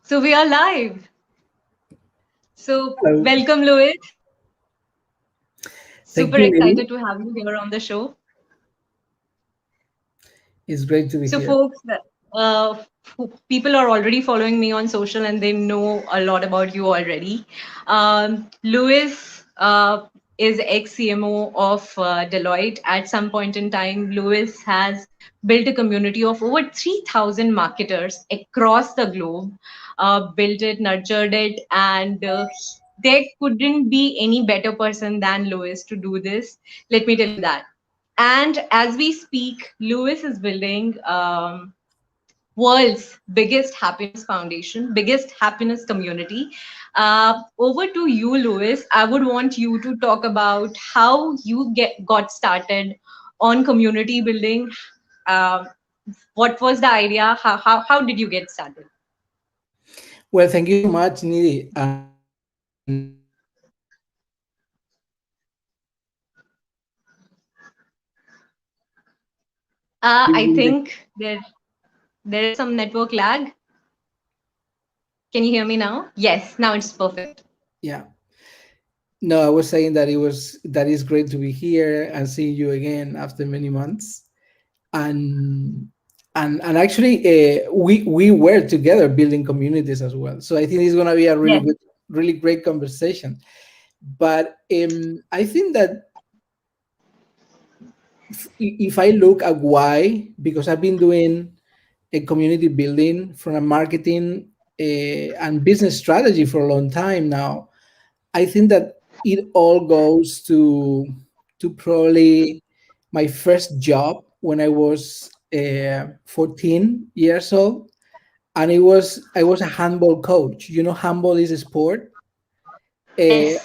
So we are live. So Hello. welcome, Louis. Thank Super you, Nidhi. excited to have you here on the show. It's great to be So, here. folks, people are already following me on social and they know a lot about you already. Louis is ex-CMO of Deloitte. At some point in time, Louis has built a community of over 3,000 marketers across the globe, built it, nurtured it, and there couldn't be any better person than Louis to do this. Let me tell you that. And as we speak, Lewis is building world's biggest happiness foundation, biggest happiness community. Over to you, Lewis. I would want you to talk about how you got started on community building. Uh, what was the idea? How did you get started? Well, thank you so much, Nidhi. And I think there is some network lag. Can you hear me now? Yes, now it's perfect. yeah, no, I was saying that is great to be here and seeing you again after many months. And and actually, we were together building communities as well. So I think it's going to be a really Yes. good, really great conversation. But I think that if I look at why, because I've been doing a community building from a marketing and business strategy for a long time now. I think that it all goes to probably my first job when I was 14 years old, and I was a handball coach. You know, handball is a sport, uh,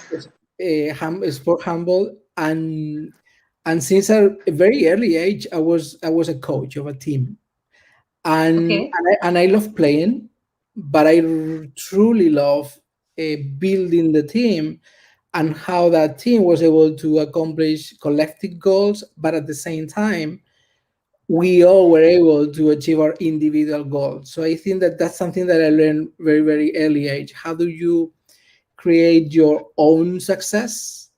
Yes. sport handball, and since a very early age, I was a coach of a team, Okay. and I love playing, but I truly love building the team and how that team was able to accomplish collective goals, but at the same time, we all were able to achieve our individual goals. So I think that that's something that I learned very early age. How do you create your own success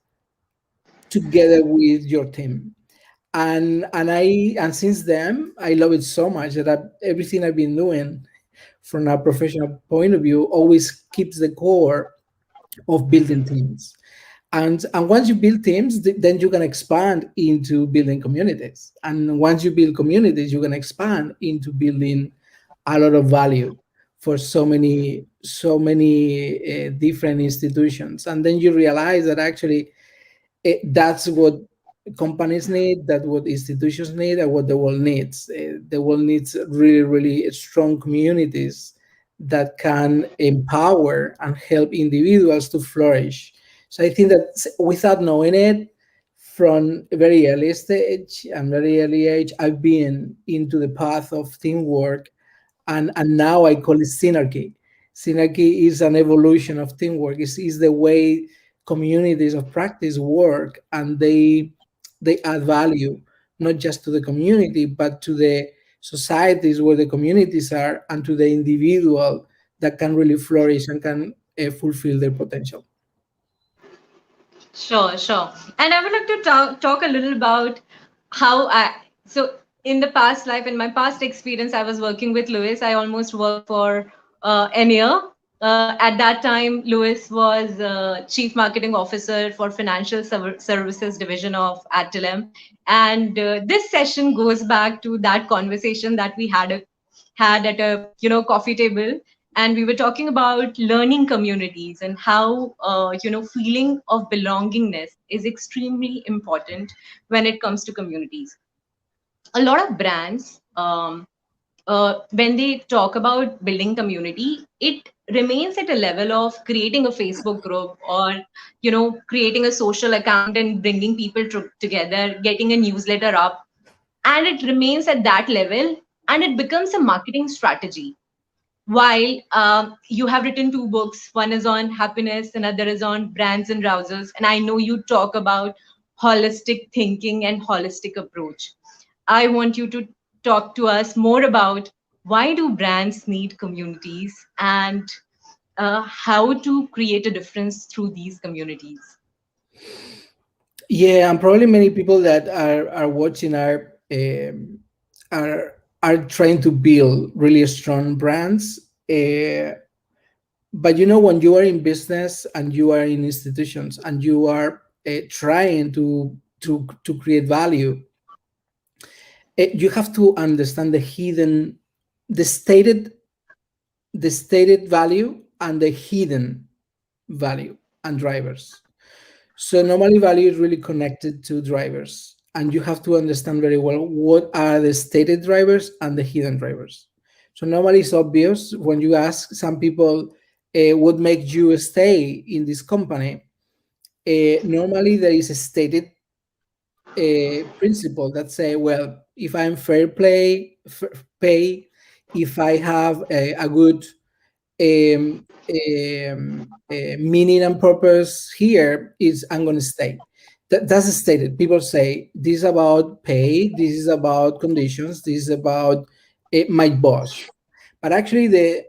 together with your team? And since then I love it so much that everything I've been doing from a professional point of view always keeps the core of building teams. And once you build teams, then you can expand into building communities. And once you build communities, you can expand into building a lot of value for so many different institutions. And then you realize that actually that's what companies need, that's what institutions need, and what the world needs. The world needs really strong communities that can empower and help individuals to flourish. So I think that without knowing it, from a very early stage and very early age, I've been into the path of teamwork, and now I call it synergy. Synergy is an evolution of teamwork. Is the way communities of practice work, and they add value not just to the community but to the societies where the communities are, and to the individual that can really flourish and can fulfill their potential. Sure, sure. And I would like to talk a little about how so in the past life, in my past experience, I was working with Louis. I almost worked for an year. At that time, Louis was Chief Marketing Officer for Financial Services Division of Atilem. And this session goes back to that conversation that we had at a coffee table, and we were talking about learning communities and how feeling of belongingness is extremely important when it comes to communities. A lot of brands, when they talk about building community, it remains at a level of creating a Facebook group, or creating a social account and bringing people together, getting a newsletter up, and it remains at that level, and it becomes a marketing strategy. While you have written two books, one is on happiness, another is on brands and browsers, and I know you talk about holistic thinking and holistic approach. I want you to talk to us more about why do brands need communities, and how to create a difference through these communities? Yeah, and probably many people that are watching are trying to build really strong brands. But when you are in business and you are in institutions and you are trying to create value, you have to understand the stated the stated value and the hidden value and drivers. So normally value is really connected to drivers, and you have to understand very well what are the stated drivers and the hidden drivers. So normally it's obvious when you ask some people, what makes you stay in this company. Normally there is a stated principle that say, well, if I'm pay, if I have a good meaning and purpose here, is I'm going to stay. That's stated. People say this is about pay, this is about conditions, this is about my boss. But actually,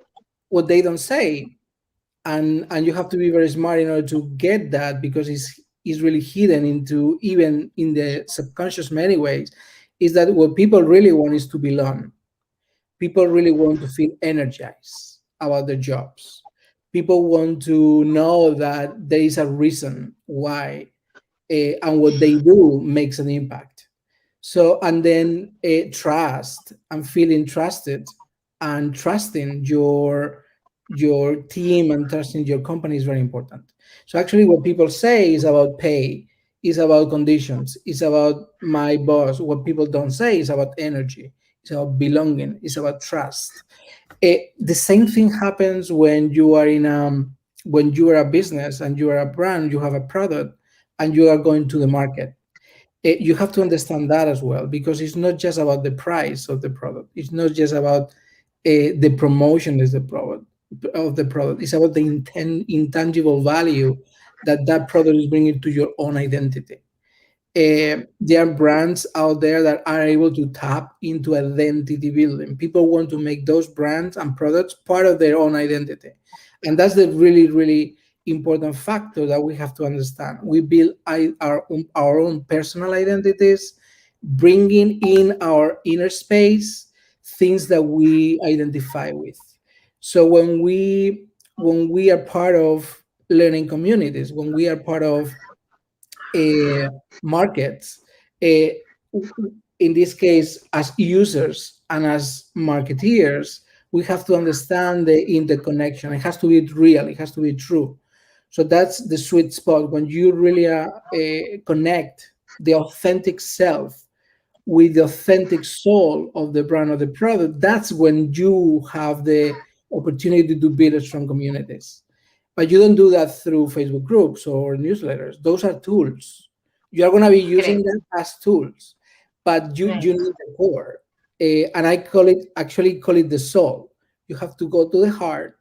what they don't say, and you have to be very smart in order to get that, because it's really hidden into even in the subconscious many ways, is that what people really want is to belong. People really want to feel energized about their jobs. People want to know that there is a reason why, and what they do makes an impact. So, and then trust and feeling trusted and trusting your team and trusting your company is very important. So actually what people say is about pay, is about conditions, is about my boss. What people don't say is about energy, it's about belonging, it's about trust. The same thing happens when you are when you are a business and you are a brand, you have a product and you are going to the market. You have to understand that as well, because it's not just about the price of the product, it's not just about the promotion is the product of the product, it's about the intangible value that that product is bringing to your own identity. There are brands out there that are able to tap into identity building. People want to make those brands and products part of their own identity. And that's the really, really important factor that we have to understand. We build our own personal identities, bringing in our inner space things that we identify with. So when we are part of learning communities, when we are part of markets, uh, in this case, as users and as marketeers, we have to understand the interconnection. It has to be real, it has to be true. So that's the sweet spot when you really connect the authentic self with the authentic soul of the brand or the product. That's when you have the opportunity to build strong communities. But you don't do that through Facebook groups or newsletters. Those are tools. You are going to be using Correct. them as tools, but you Right. need the core. And I actually call it the soul. You have to go to the heart.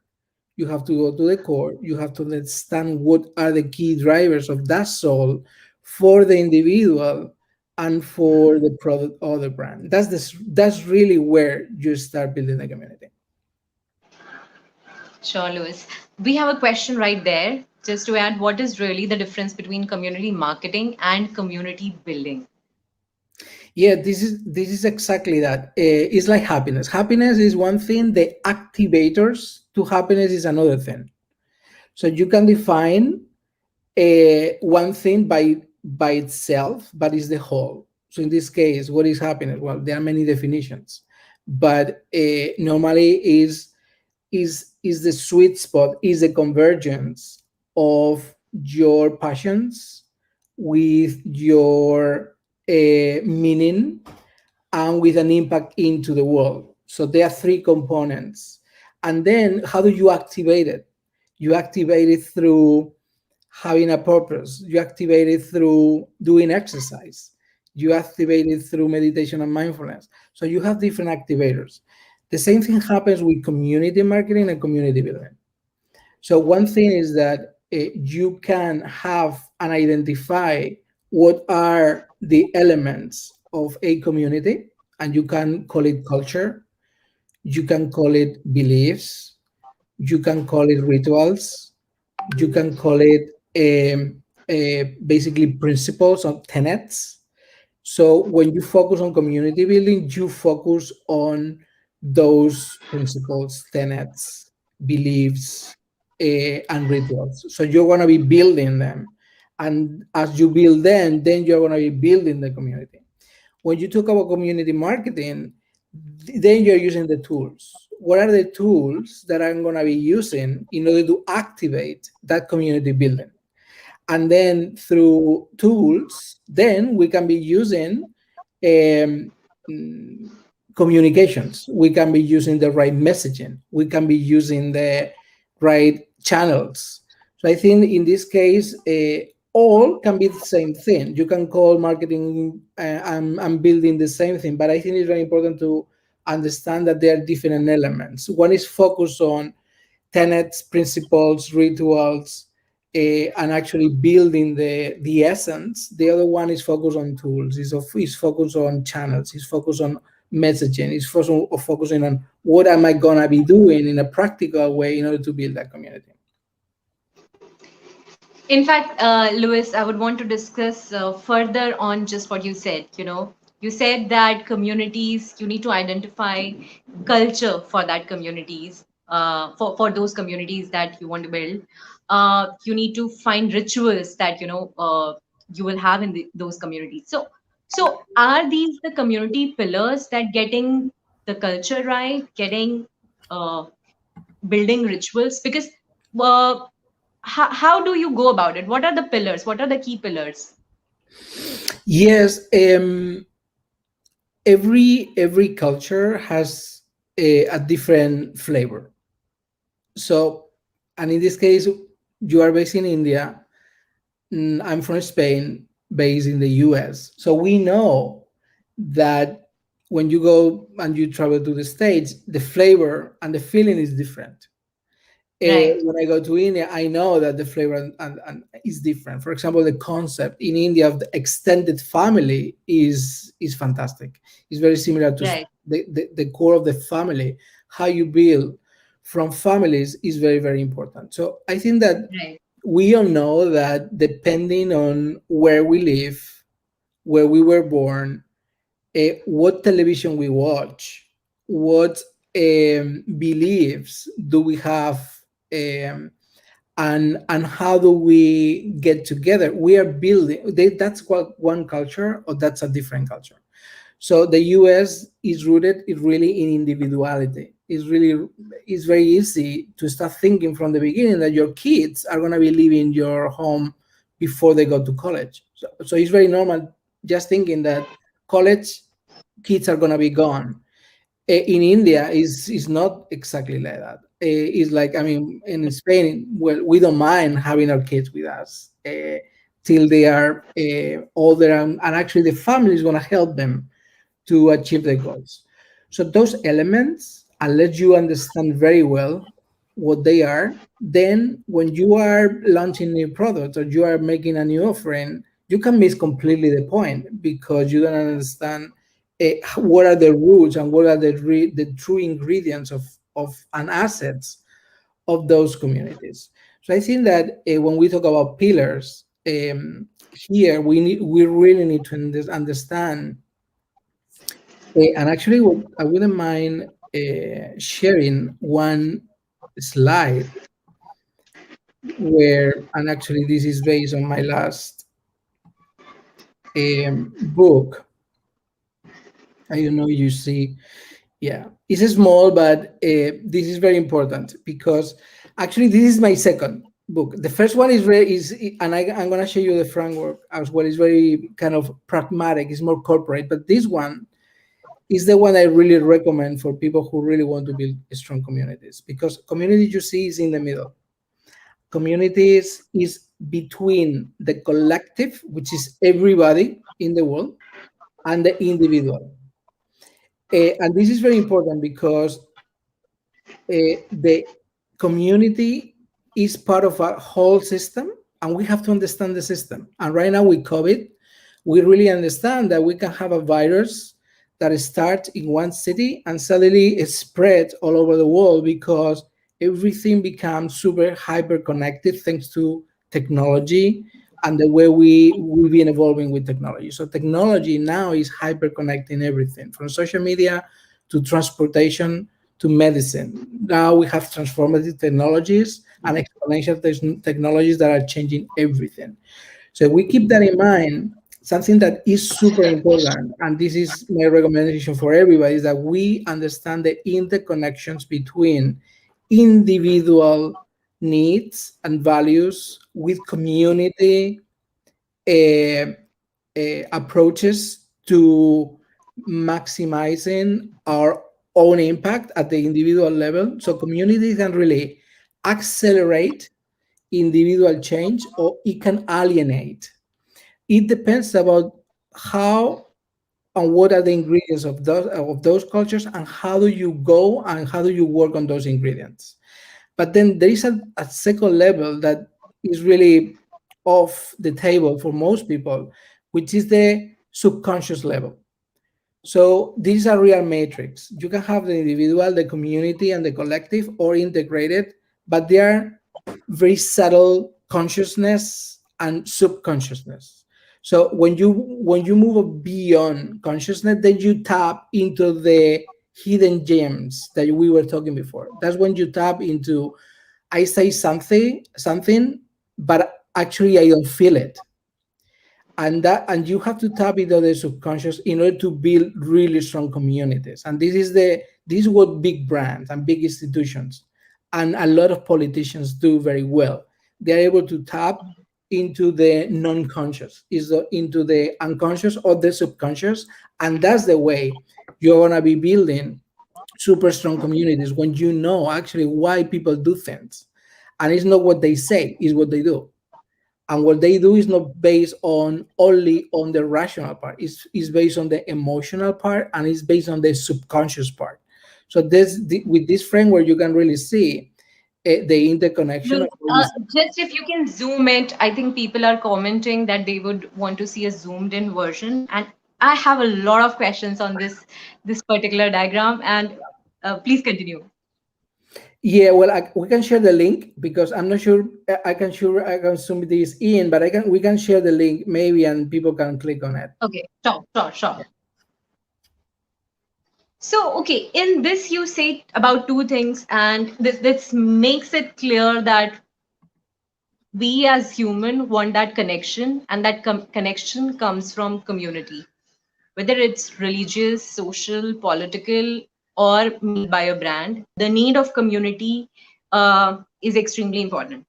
You have to go to the core. You have to understand what are the key drivers of that soul for the individual and for the product or the brand. That's really where you start building the community. Sure, Louis. We have a question right there. Just to add, what is really the difference between community marketing and community building? Yeah, this is exactly that. It's like happiness. Happiness is one thing. The activators to happiness is another thing. So you can define one thing by itself, but it's the whole. So in this case, what is happiness? Well, there are many definitions, but normally is the sweet spot, is the convergence of your passions with your meaning and with an impact into the world. So there are three components. And then how do you activate it? You activate it through having a purpose. You activate it through doing exercise. You activate it through meditation and mindfulness. So you have different activators. The same thing happens with community marketing and community building. So one thing is that you can have and identify what are the elements of a community, and you can call it culture. you can call it beliefs, you can call it rituals, you can call it basically principles or tenets. So when you focus on community building, you focus on those principles, tenets, beliefs, and rituals. So you're going to be building them. And as you build them, then you're going to be building the community. When you talk about community marketing, then you're using the tools. What are the tools that I'm going to be using in order to activate that community building? And then through tools, then we can be using um, mm, communications. We can be using the right messaging. We can be using the right channels. So I think in this case, all can be the same thing. You can call marketing and building the same thing, but I think it's very important to understand that there are different elements. One is focused on tenets, principles, rituals, and actually building the essence. The other one is focused on tools. Is focused on channels. Is focused on messaging. Is focusing on what am I gonna be doing in a practical way in order to build that community. In fact, Louis, I would want to discuss further on just what you said. You said that communities, you need to identify culture for that communities, for those communities that you want to build. You need to find rituals that you will have in those communities. So are these the community pillars that getting the culture right, getting uh, building rituals? Because uh, how do you go about it? What are the pillars? What are the key pillars? Yes, every culture has a different flavor. So, and in this case, you are based in India. I'm from Spain, based in the US. So we know that when you go and you travel to the States, the flavor and the feeling is different. Right, When I go to India, I know that the flavor and is different. For example, the concept in India of the extended family is fantastic. It's very similar to right, the core of the family. How you build from families is very, very important. So I think that right, we all know that depending on where we live, where we were born, what television we watch, what beliefs do we have, um, and how do we get together? We are building. That's what one culture, or that's a different culture. So the US is rooted really in individuality. It's very easy to start thinking from the beginning that your kids are going to be leaving your home before they go to college. So it's very normal just thinking that college kids are going to be gone. In India is not exactly like that. It's like, I mean, in Spain, well, we don't mind having our kids with us till they are older, and actually the family is going to help them to achieve the goals. So those elements, unless you understand very well what they are, then when you are launching new products or you are making a new offering, you can miss completely the point because you don't understand what are the roots and what are the true ingredients of an assets of those communities. So I think that when we talk about pillars, here we really need to understand. And actually, I wouldn't mind sharing one slide where, and actually, this is based on my last book. I don't know, you see, yeah, it's small, but this is very important because actually, this is my second book. The first one and I'm going to show you the framework as well. It's very kind of pragmatic, it's more corporate, but this one is the one I really recommend for people who really want to build strong communities, because community you see is in the middle. Communities is between the collective, which is everybody in the world, and the individual. And this is very important because the community is part of a whole system, and we have to understand the system. And right now with COVID, we really understand that we can have a virus that start in one city and suddenly it spread all over the world because everything becomes super hyper connected thanks to technology and the way we've been evolving with technology. So technology now is hyper connecting everything from social media to transportation to medicine. Now we have transformative technologies and exponential technologies that are changing everything. So we keep that in mind. Something that is super important, and this is my recommendation for everybody, is that we understand the interconnections between individual needs and values with community uh, approaches to maximizing our own impact at the individual level. So community can really accelerate individual change or it can alienate. It depends about how and what are the ingredients of those cultures and how do you go and how do you work on those ingredients. But then there is a second level that is really off the table for most people, which is the subconscious level. So these are real matrix. You can have the individual, the community, and the collective, or integrated, but they are very subtle consciousness and subconsciousness. So when you move beyond consciousness, then you tap into the hidden gems that we were talking before. That's when you tap into I say something, but actually I don't feel it, and you have to tap into the subconscious in order to build really strong communities. And this is what big brands and big institutions and a lot of politicians do very well. They're able to tap into the non-conscious, into the unconscious or the subconscious, and that's the way you're going to be building super strong communities, when you know actually why people do things, and it's not what they say, it's what they do. And what they do is not based on only on the rational part, it's based on the emotional part, and it's based on the subconscious part. So with this framework you can really see the interconnection of Look, all these. just if you can zoom it, I think people are commenting that they would want to see a zoomed in version. And I have a lot of questions on this particular diagram. And please continue. Yeah, well, we can share the link because I'm not sure I can zoom this in, but we can share the link maybe and people can click on it. Okay, sure, sure, sure. So, okay, in this you say about two things, and this makes it clear that we as human want that connection, and that connection comes from community, whether it's religious, social, political, or made by a brand. The need of community is extremely important.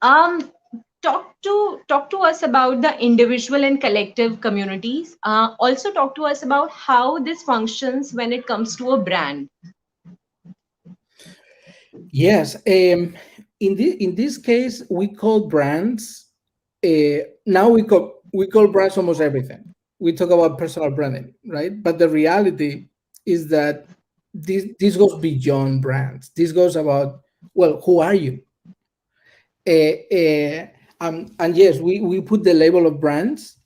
Um, talk to us about the individual and collective communities. Also, talk to us about how this functions when it comes to a brand. Yes, in this case, we call brands. Now we call brands almost everything. We talk about personal branding, right? But the reality is that this goes beyond brands. This goes about, well, who are you? And yes, we put the label of brands,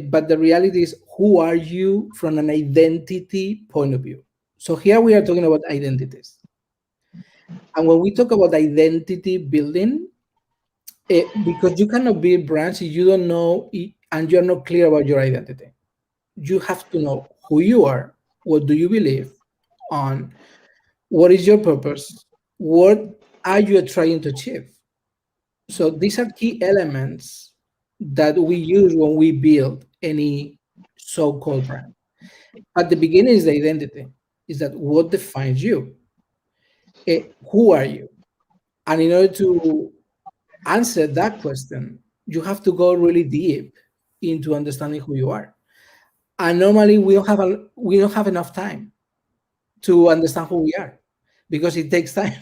but the reality is, who are you from an identity point of view? So here we are talking about identities. And when we talk about identity building, because you cannot build brands if you don't know and you're not clear about your identity. You have to know who you are, what do you believe on, what is your purpose, what are you trying to achieve. So these are key elements that we use when we build any so-called brand. At the beginning is the identity, is that what defines you. Who are you? And in order to answer that question, you have to go really deep into understanding who you are. And normally we don't have enough time to understand who we are because it takes time.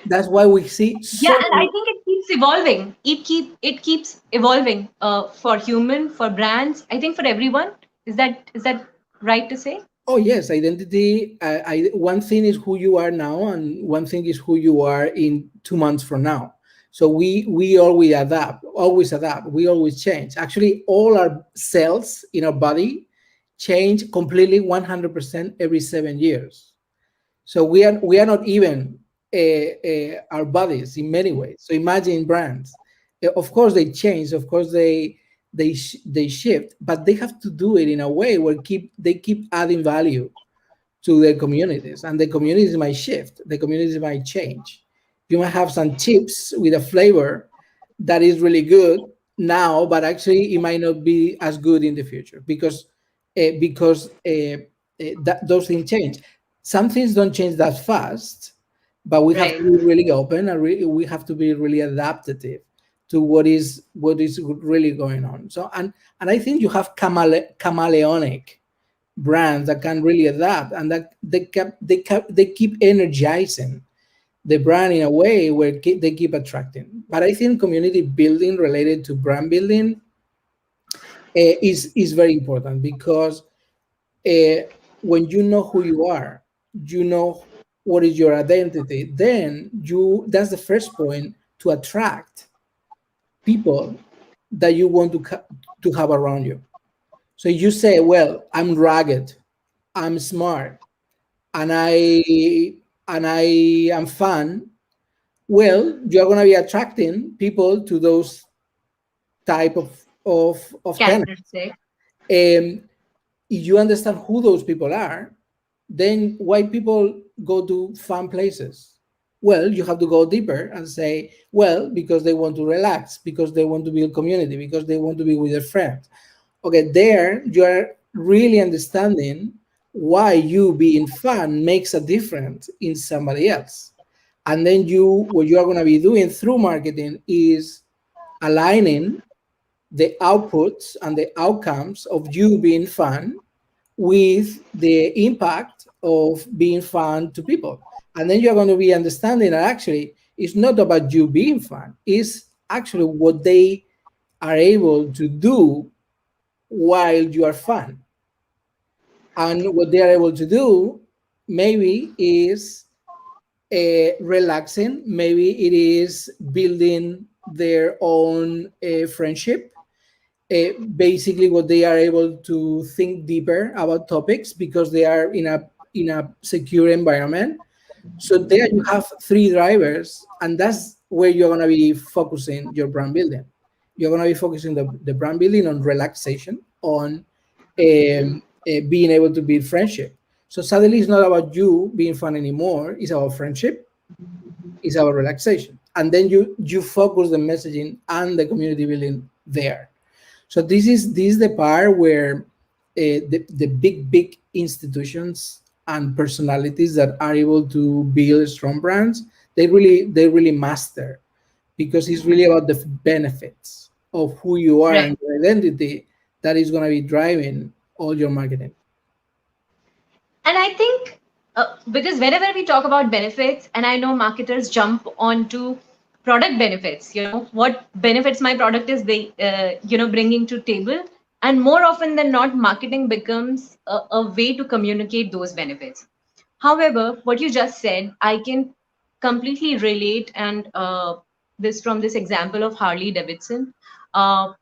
That's why we see Yeah, so and I many. think it keeps evolving. It keeps evolving. For human, for brands, I think for everyone. Is that right to say? Oh yes, identity. One thing is who you are now, and one thing is who you are in 2 months from now. So we always adapt, always adapt. We always change. Actually, all our cells in our body change completely 100% every 7 years. So we are not even our bodies in many ways. So imagine brands. Of course they change. Of course they shift, but they have to do it in a way where they keep adding value to their communities, and the communities might shift. The communities might change. You might have some chips with a flavor that is really good now, but actually it might not be as good in the future because those things change. Some things don't change that fast, but we have to Right. be really open, and we have to be really adaptive to what is really going on. So and I think you have chameleonic brands that can really adapt, and that they keep energizing the brand in a way where they keep attracting. But I think community building related to brand building is very important, because uh, when you know who you are, you know what is your identity, then you that's the first point to attract people that you want to have around you. So you say, well, I'm rugged, I'm smart, and I am fun. Well, you're going to be attracting people to those type of tenants. Characteristic. um, if you understand who those people are, then why people go to fun places? Well, you have to go deeper and say, well, because they want to relax, because they want to build community, because they want to be with their friends. Okay, there you are really understanding why you being fun makes a difference in somebody else. And then what you are going to be doing through marketing is aligning the outputs and the outcomes of you being fun with the impact of being fun to people. And then you're going to be understanding that actually it's not about you being fun, it's actually what they are able to do while you are fun. And what they are able to do maybe is relaxing, maybe it is building their own friendship. Basically, what they are able to think deeper about topics because they are in a secure environment. So there you have three drivers, and that's where you're going to be focusing your brand building. You're going to be focusing the brand building on relaxation, on being able to build friendship. So suddenly it's not about you being fun anymore. It's about friendship. It's about relaxation, and then you focus the messaging and the community building there. So this is the part where the big institutions and personalities that are able to build strong brands, they really master, because it's really about the benefits of who you are Right. and your identity that is going to be driving all your marketing. And I think because whenever we talk about benefits, and I know marketers jump onto product benefits, what benefits my product is they, bringing to table. And more often than not, marketing becomes a way to communicate those benefits. However, what you just said, I can completely relate, and this from this example of Harley Davidson. Uh,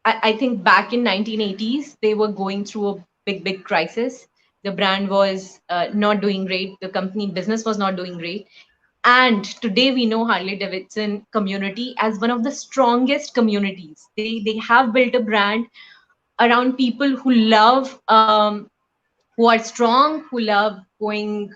I think back in 1980s, they were going through a big crisis. The brand was not doing great. The company business was not doing great. And today we know Harley Davidson community as one of the strongest communities. They have built a brand around people who are strong, who love going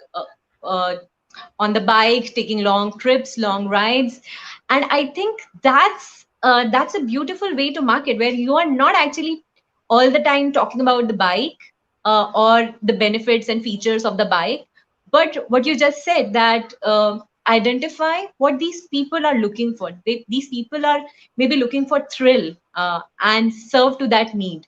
on the bike, taking long trips, long rides. And I think that's a beautiful way to market, where you are not actually all the time talking about the bike or the benefits and features of the bike, but what you just said, that identify what these people are looking for. These people are maybe looking for thrill, and serve to that need.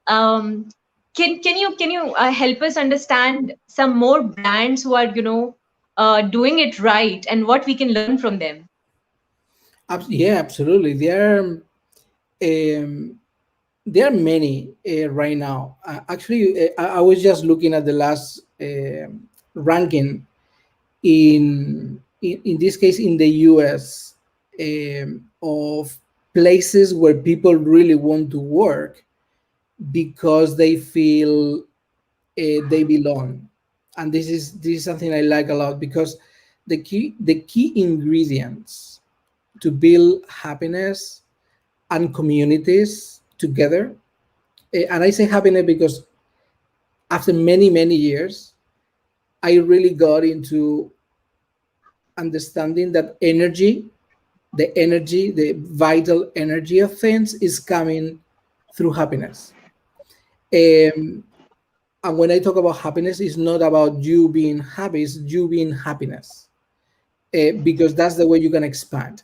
um, can you help us understand some more brands who are doing it right, and what we can learn from them? Yeah, absolutely. Um, there are many right now. Actually, I was just looking at the last ranking in this case in the US, of places where people really want to work. because they feel they belong. And this is something I like a lot, because the key ingredients to build happiness and communities together, and I say happiness because after many years I really got into understanding that the vital energy of things is coming through happiness. um, and when I talk about happiness, it's not about you being happy, it's you being happiness, because that's the way you can expand.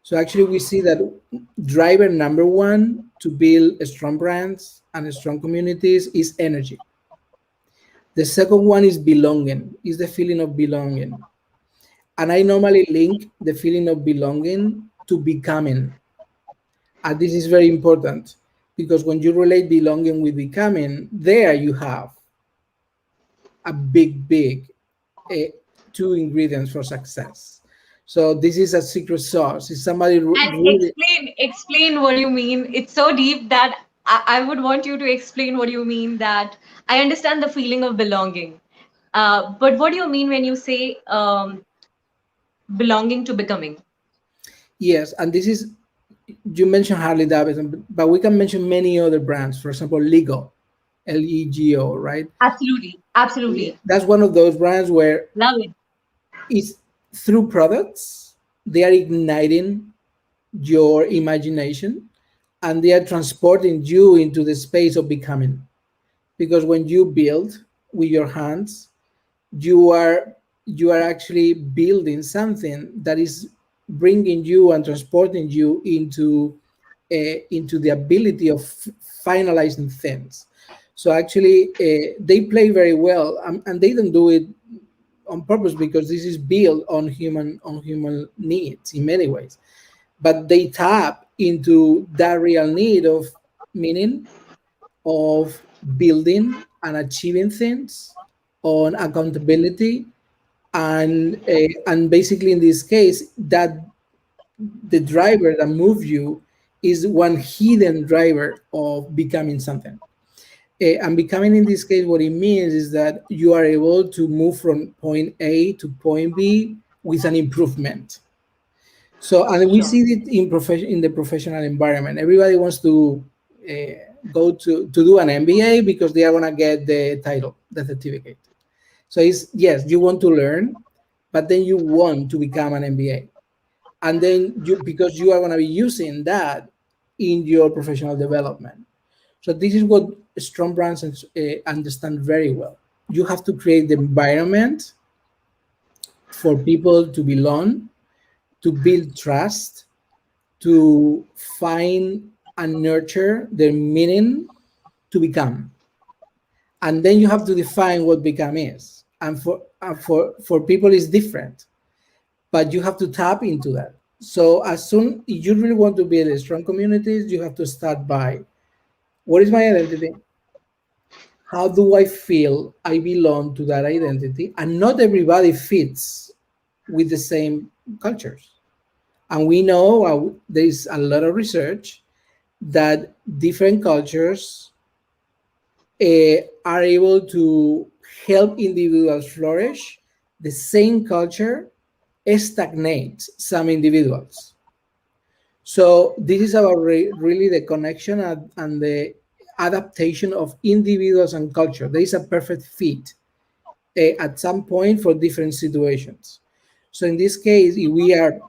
So actually, we see that driver number one to build strong brands and strong communities is energy. The second one is belonging, is the feeling of belonging. And I normally link the feeling of belonging to becoming. And this is very important, because when you relate belonging with becoming, there you have a big uh, two ingredients for success. So this is a secret sauce. Is somebody And really? explain what you mean. It's so deep that I would want you to explain what you mean. That I understand the feeling of belonging, but what do you mean when you say belonging to becoming? Yes, and this is, you mentioned Harley Davidson, but we can mention many other brands. For example, Lego, Lego, right? Absolutely, absolutely, That's one of those brands where love it. it's through products they are igniting your imagination, and they are transporting you into the space of becoming. Because when you build with your hands, you are you are actually building something that is bringing you and transporting you into the ability of finalizing things. So actually, they play very well, and they don't do it on purpose, because this is built on human needs in many ways. But they tap into that real need of meaning, of building and achieving things, on accountability, and basically in this case, that the driver that moves you is one hidden driver of becoming something. And becoming in this case, what it means is that you are able to move from point A to point B with an improvement. So, and we Sure. see it in the professional environment. Everybody wants to go to do an MBA because they are gonna get the title, the certificate. So it's, yes, you want to learn, but then you want to become an MBA, and then you, because you are gonna be using that in your professional development. So this is what strong brands understand very well. You have to create the environment for people to belong, to build trust, to find and nurture their meaning to become. And then you have to define what become is. And for people it's different, but you have to tap into that. So as soon if you really want to build a strong communities, you have to start by, what is my identity? How do I feel I belong to that identity? And not everybody fits with the same cultures. And we know there is a lot of research that different cultures are able to help individuals flourish. The same culture stagnates some individuals. So this is about really the connection and the adaptation of individuals and culture. There is a perfect fit at some point for different situations. So in this case, if we are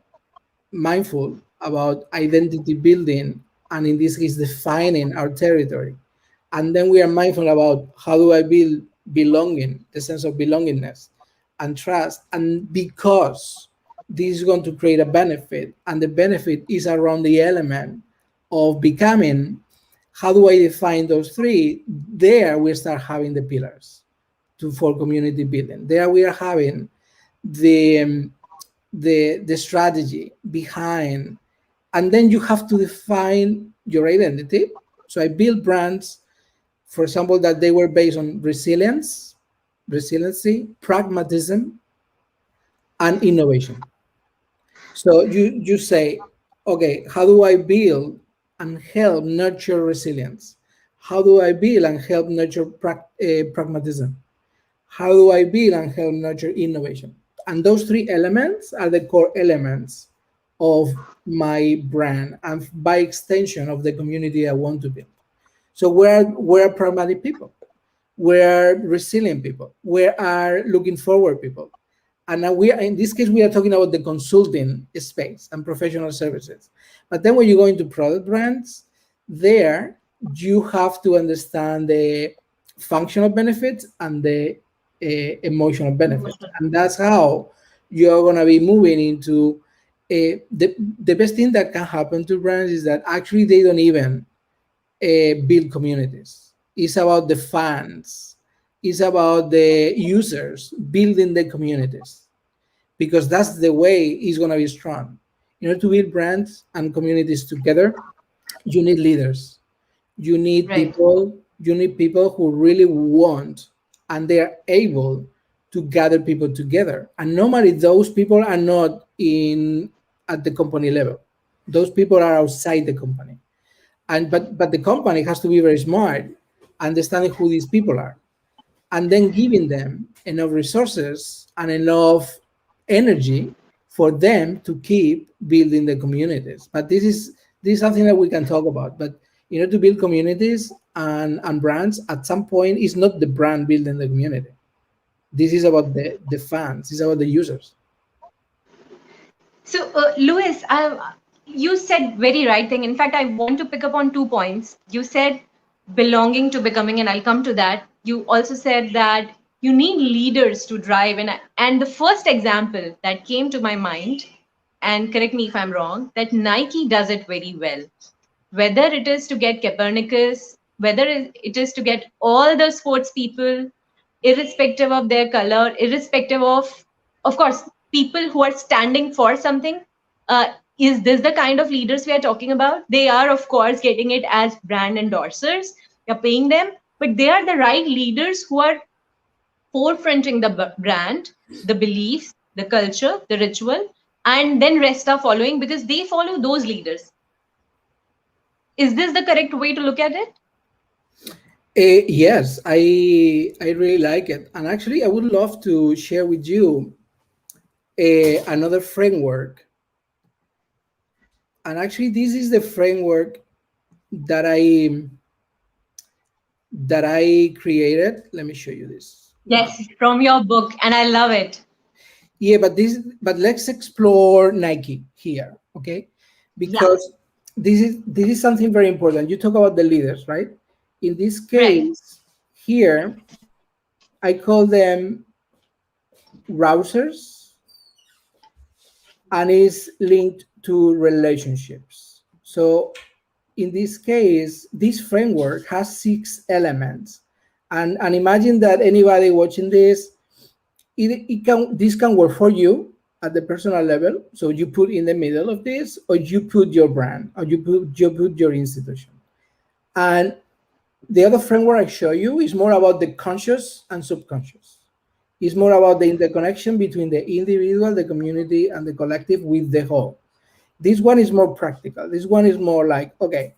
mindful about identity building, and in this case defining our territory, and then we are mindful about how do I build belonging, the sense of belongingness and trust, and because this is going to create a benefit, and the benefit is around the element of becoming, how do I define those three? There we start having the pillars for community building. There we are having the the strategy behind, and then you have to define your identity. So I built brands, for example, that they were based on resiliency, pragmatism, and innovation. So you say, okay, how do I build and help nurture resilience? How do I build and help nurture pragmatism? How do I build and help nurture innovation? And those three elements are the core elements of my brand and by extension of the community I want to build. So we're pragmatic people, we're resilient people, we are looking forward people. And now we are, in this case, we are talking about the consulting space and professional services. But then when you go into product brands, there you have to understand the functional benefits and the emotional benefits. And that's how you're going to be moving into the best thing that can happen to brands is that actually they don't even build communities. It's about the fans. It's about the users building the communities because that's the way it's going to be strong. In order to build brands and communities together, you need leaders. You need Right. people. You need people who really want and they are able to gather people together. And normally those people are not in at the company level. Those people are outside the company and but the company has to be very smart understanding who these people are and then giving them enough resources and enough energy for them to keep building the communities. But this is something that we can talk about. But in order to build communities and brands, at some point it's not the brand building the community. This is about the fans, it's about the users. So, Louis, you said very right thing. In fact, I want to pick up on 2 points. You said belonging to becoming, and I'll come to that. You also said that you need leaders to drive, and the first example that came to my mind, and correct me if I'm wrong, that Nike does it very well. Whether it is to get Copernicus, whether it is to get all the sports people, irrespective of their color, irrespective of course, people who are standing for something. Uh, is this the kind of leaders we are talking about? They are, of course, getting it as brand endorsers. You're paying them, but they are the right leaders who are forefronting the brand, the beliefs, the culture, the ritual, and then rest are following because they follow those leaders. Is this the correct way to look at it? Yes, I really like it, and actually, I would love to share with you another framework. And actually, this is the framework that I created. Let me show you this. Yes, from your book, and I love it. Yeah, but let's explore Nike here, okay? Yeah, Because this is something very important. You talk about the leaders, right? In this right, case, here I call them rousers, and is linked to relationships. So in this case, this framework has 6 elements. And imagine that anybody watching this, it can this can work for you at the personal level. So you put in the middle of this, or you put your brand, or you put your institution. And the other framework I show you is more about the conscious and subconscious. It's more about the interconnection between the individual, the community, and the collective with the whole. This one is more practical. This one is more like, okay,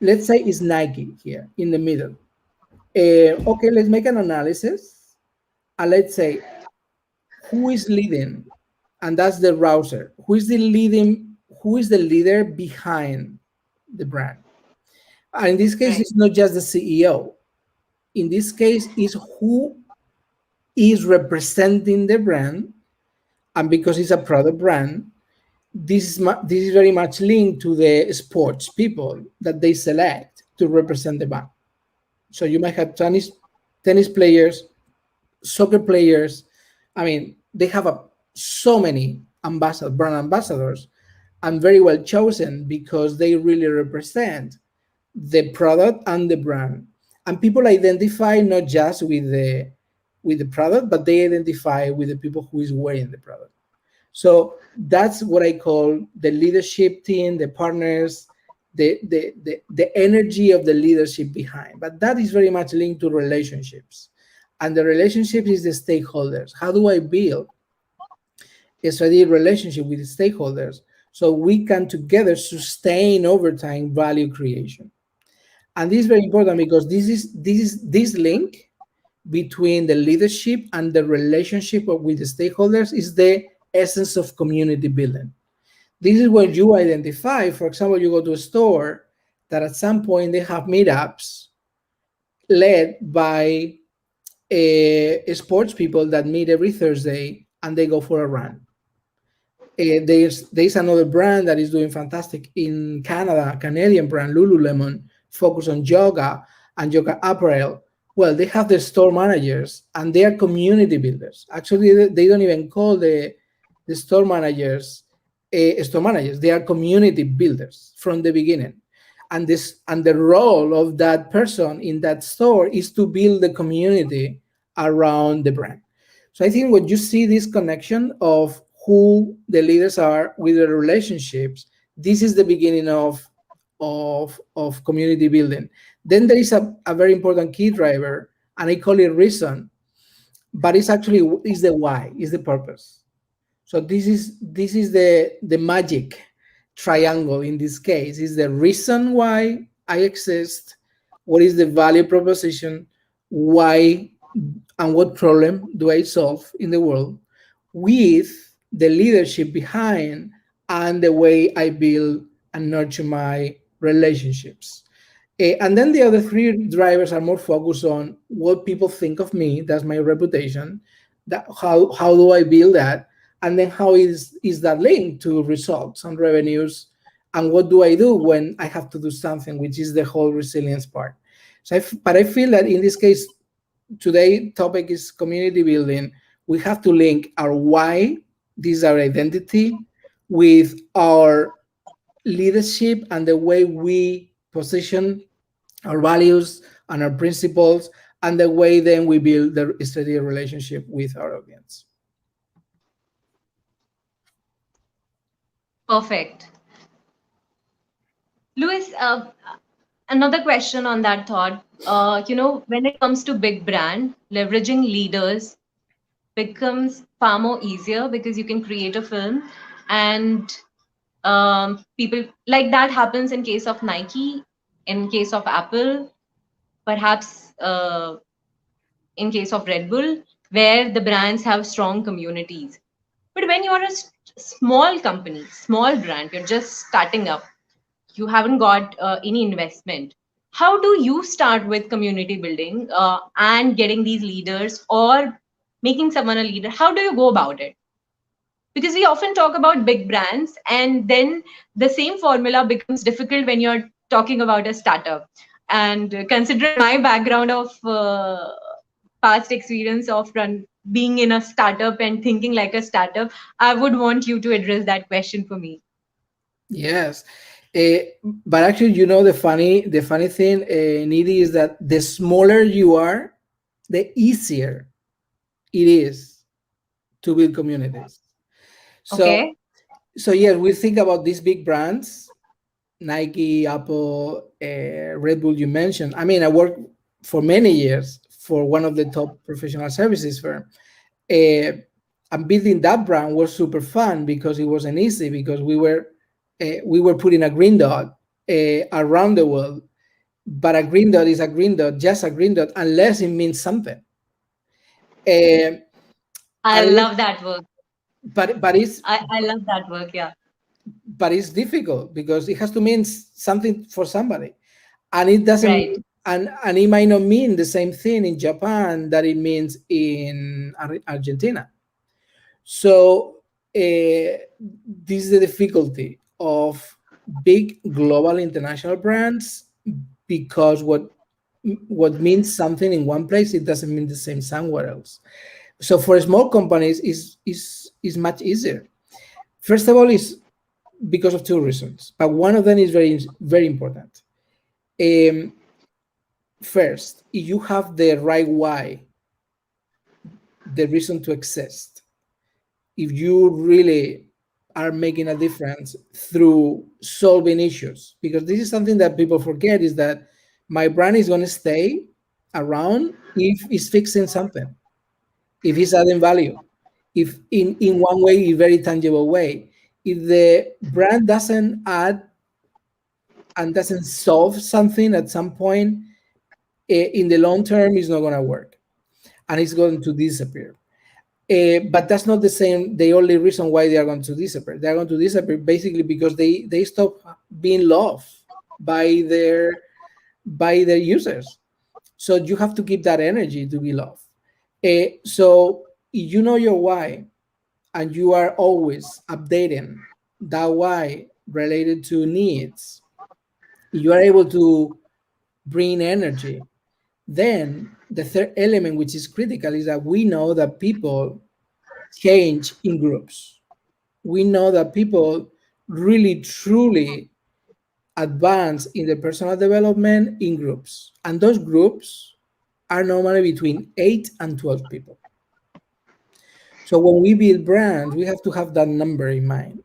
let's say it's Nike here in the middle. Okay, let's make an analysis and let's say who is leading, and that's the rouser. Who is the leading? Who is the leader behind the brand? And in this case, right, it's not just the CEO. In this case, it's who is representing the brand, and because it's a product brand, this is very much linked to the sports people that they select to represent the brand. So you might have tennis players, soccer players. I mean, they have so many brand ambassadors, and very well chosen because they really represent the product and the brand. And people identify not just with the product, but they identify with the people who is wearing the product. So that's what I call the leadership team, the partners, the energy of the leadership behind. But that is very much linked to relationships. And the relationship is the stakeholders. How do I build a strategic relationship with the stakeholders so we can together sustain over time value creation? And this is very important because this link between the leadership and the relationship with the stakeholders is the essence of community building. This is when you identify, for example, you go to a store that at some point they have meetups led by sports people that meet every Thursday and they go for a run. There's another brand that is doing fantastic in Canada, Canadian brand Lululemon, focus on yoga and yoga apparel. Well, they have the store managers and they are community builders. Actually, they don't even call the store managers. They are community builders from the beginning. And the role of that person in that store is to build the community around the brand. So I think when you see this connection of who the leaders are with the relationships, this is the beginning of community building. Then there is a very important key driver, and I call it reason, but it's actually is the why, is the purpose. So this is the magic triangle in this case, is the reason why I exist, what is the value proposition, why and what problem do I solve in the world, with the leadership behind and the way I build and nurture my relationships. And then the other three drivers are more focused on what people think of me. That's my reputation. That how do I build that? And then how is that linked to results and revenues? And what do I do when I have to do something, which is the whole resilience part. But I feel that in this case, today topic is community building. We have to link our why, this is our identity, with our leadership and the way we position our values and our principles, and the way then we build the strategic relationship with our audience. Perfect. Louis, another question on that thought. When it comes to big brand, leveraging leaders becomes far more easier because you can create a film, and people like that happens in case of Nike, in case of Apple, perhaps in case of Red Bull, where the brands have strong communities. But when you're a small company, small brand, you're just starting up, you haven't got any investment. How do you start with community building and getting these leaders or making someone a leader? How do you go about it? Because we often talk about big brands, and then the same formula becomes difficult when you're talking about a startup. And considering my background of past experience of being in a startup and thinking like a startup, I would want you to address that question for me. Yes. But actually, the funny thing, Nidhi, is that the smaller you are, the easier it is to build communities. So, Okay. so yes, we think about these big brands, Nike, Apple, Red Bull. You mentioned. I mean, I worked for many years for one of the top professional services firm. Uh, and building that brand was super fun because it wasn't easy, because we were putting a green dot around the world, but a green dot is a green dot, just a green dot, unless it means something. Uh, I unless, love that work. but it's I love that work. Yeah. but it's difficult because it has to mean something for somebody, and it doesn't Right. mean, and it might not mean the same thing in Japan that it means in Argentina. So this is the difficulty of big global international brands, because what means something in one place, it doesn't mean the same somewhere else. So for small companies is much easier. First of all, is because of two reasons, but one of them is very very important. Um, First, if you have the right why, the reason to exist, if you really are making a difference through solving issues, because this is something that people forget, is that my brand is going to stay around if it's fixing something, if it's adding value, if in one way, a very tangible way. If the brand doesn't add and doesn't solve something at some point, in the long term, it's not going to work and it's going to disappear. But that's not the same. The only reason why they are going to disappear. They are going to disappear basically because they stop being loved by their users. So you have to keep that energy to be loved. So you know your why, and you are always updating that why related to needs. You are able to bring energy. Then the third element, which is critical, is that we know that people change in groups. We know that people really truly advance in the personal development in groups. And those groups are normally between 8 and 12 people. So when we build brands, we have to have that number in mind.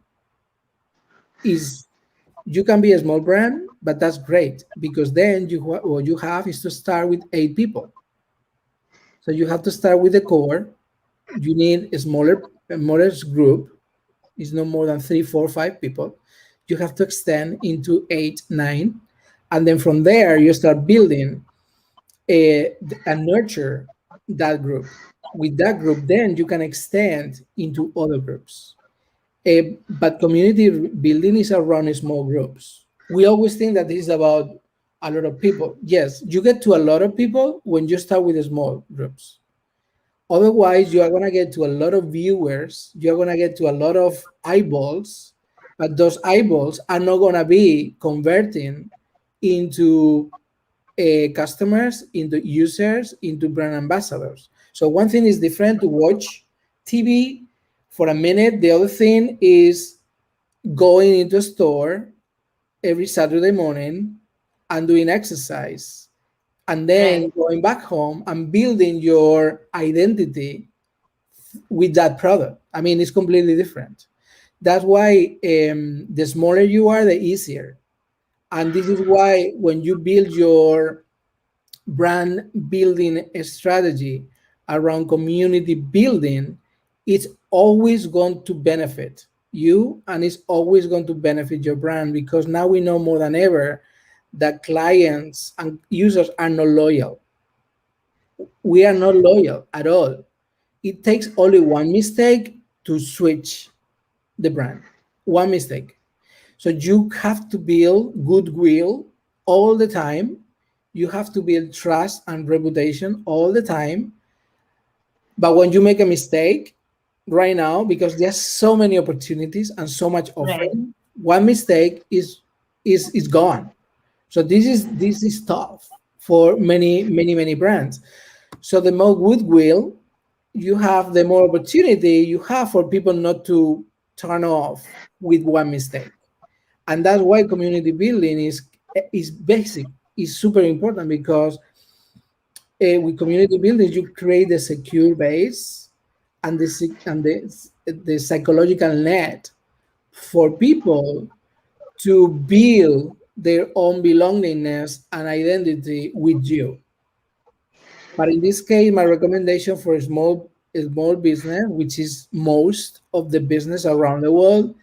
Is you can be a small brand, but that's great because then what you have is to start with 8 people. So you have to start with the core. You need a modest group. It's no more than 3, 4, 5 people. You have to extend into 8, 9, and then from there you start building and nurture that group. With that group, then you can extend into other groups. But community building is around small groups. We always think that this is about a lot of people. Yes, you get to a lot of people when you start with small groups. Otherwise, you are going to get to a lot of viewers, you're going to get to a lot of eyeballs, but those eyeballs are not going to be converting into customers, into users, into brand ambassadors. So one thing is different to watch TV for a minute. The other thing is going into a store every Saturday morning and doing exercise and then Right. going back home and building your identity with that product. I mean, it's completely different. That's why the smaller you are, the easier. And this is why when you build your brand building strategy around community building, it's always going to benefit you and it's always going to benefit your brand because now we know more than ever that clients and users are not loyal. We are not loyal at all. It takes only one mistake to switch the brand. One mistake. So you have to build goodwill all the time. You have to build trust and reputation all the time. But when you make a mistake right now, because there's so many opportunities and so much Right. offering, one mistake is gone. So this is tough for many brands. So the more goodwill you have, the more opportunity you have for people not to turn off with one mistake. And that's why community building is basic, is super important because with community building you create a secure base and the psychological net for people to build their own belongingness and identity with you. But in this case, my recommendation for a small business, which is most of the business around the world,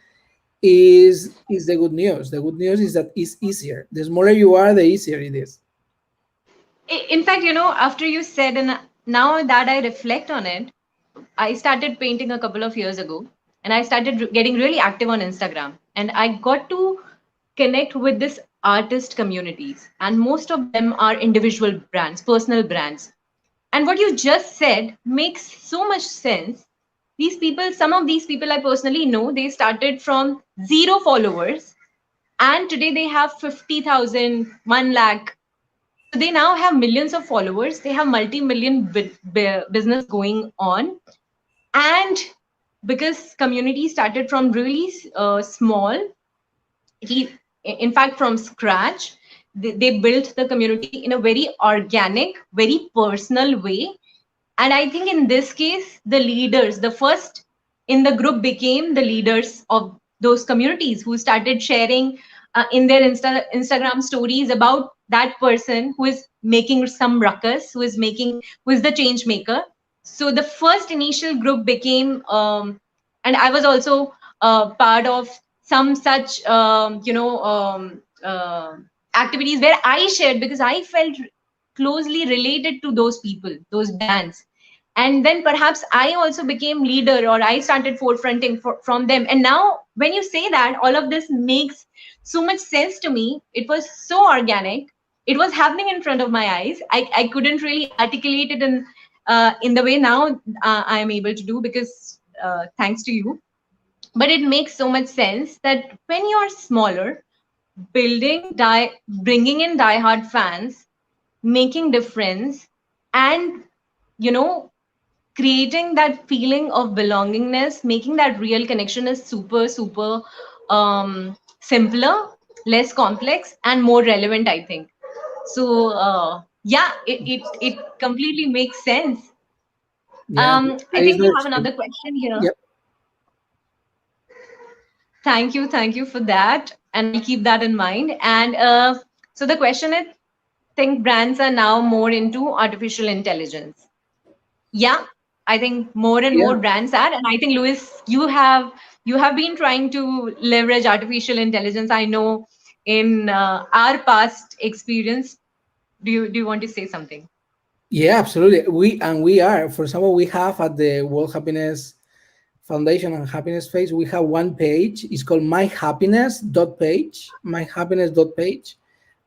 is the good news. The good news is that it's easier. The smaller you are, the easier it is. In fact, after you said, and now that I reflect on it, I started painting a couple of years ago, and I started getting really active on Instagram, and I got to connect with this artist communities, and most of them are individual brands, personal brands. And what you just said makes so much sense. These people, some of these people I personally know, they started from 0 followers, and today they have 50,000, 1 lakh. So they now have millions of followers. They have multi-million business going on. And because community started from really small, he, in fact, from scratch, they built the community in a very organic, very personal way. And I think in this case, the leaders, the first in the group became the leaders of those communities who started sharing in their Instagram stories about that person who is making some ruckus, who is the change maker. So the first initial group became, and I was also part of some such, uh, activities where I shared because I felt closely related to those people, those brands. And then perhaps I also became leader, or I started forefronting from them. And now when you say that, all of this makes so much sense to me. It was so organic. It was happening in front of my eyes. I couldn't really articulate it in the way now I am able to do, because thanks to you. But it makes so much sense that when you're smaller, bringing in diehard fans, making difference, and you know creating that feeling of belongingness, making that real connection is super simpler, less complex, and more relevant, I think. So yeah, it completely makes sense. Yeah, I that is think we very have true. another question here. Yep. Thank you for that, and I'll keep that in mind. And so the question is, think brands are now more into artificial intelligence. Yeah, I think more and more Yeah. brands are, and I think Louis, you have been trying to leverage artificial intelligence. I know in our past experience. Do you want to say something? Yeah, absolutely. We are. For example, we have at the World Happiness Foundation and Happiness Phase, we have one page. It's called My Happiness dot page. My Happiness dot page,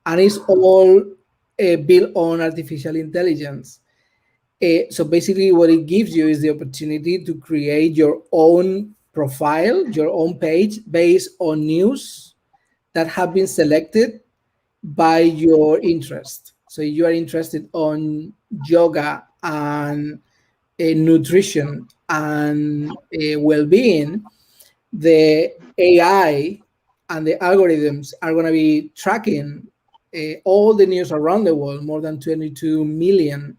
and it's all built on artificial intelligence. So basically, what it gives you is the opportunity to create your own profile, your own page based on news that have been selected by your interest. So you are interested on yoga and nutrition and well-being, the AI and the algorithms are going to be tracking all the news around the world, more than 22 million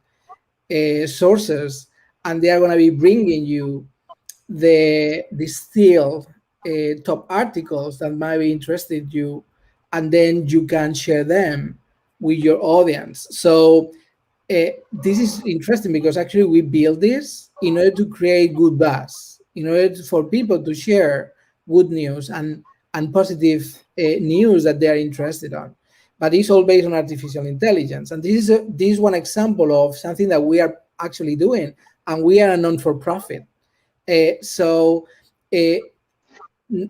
sources, and they are going to be bringing you the still top articles that might be interested you, and then you can share them with your audience. So this is interesting because actually we build this in order to create good buzz, in order for people to share good news and positive news that they are interested on. But it's all based on artificial intelligence, and this is one example of something that we are actually doing, and we are a non-for-profit. So uh,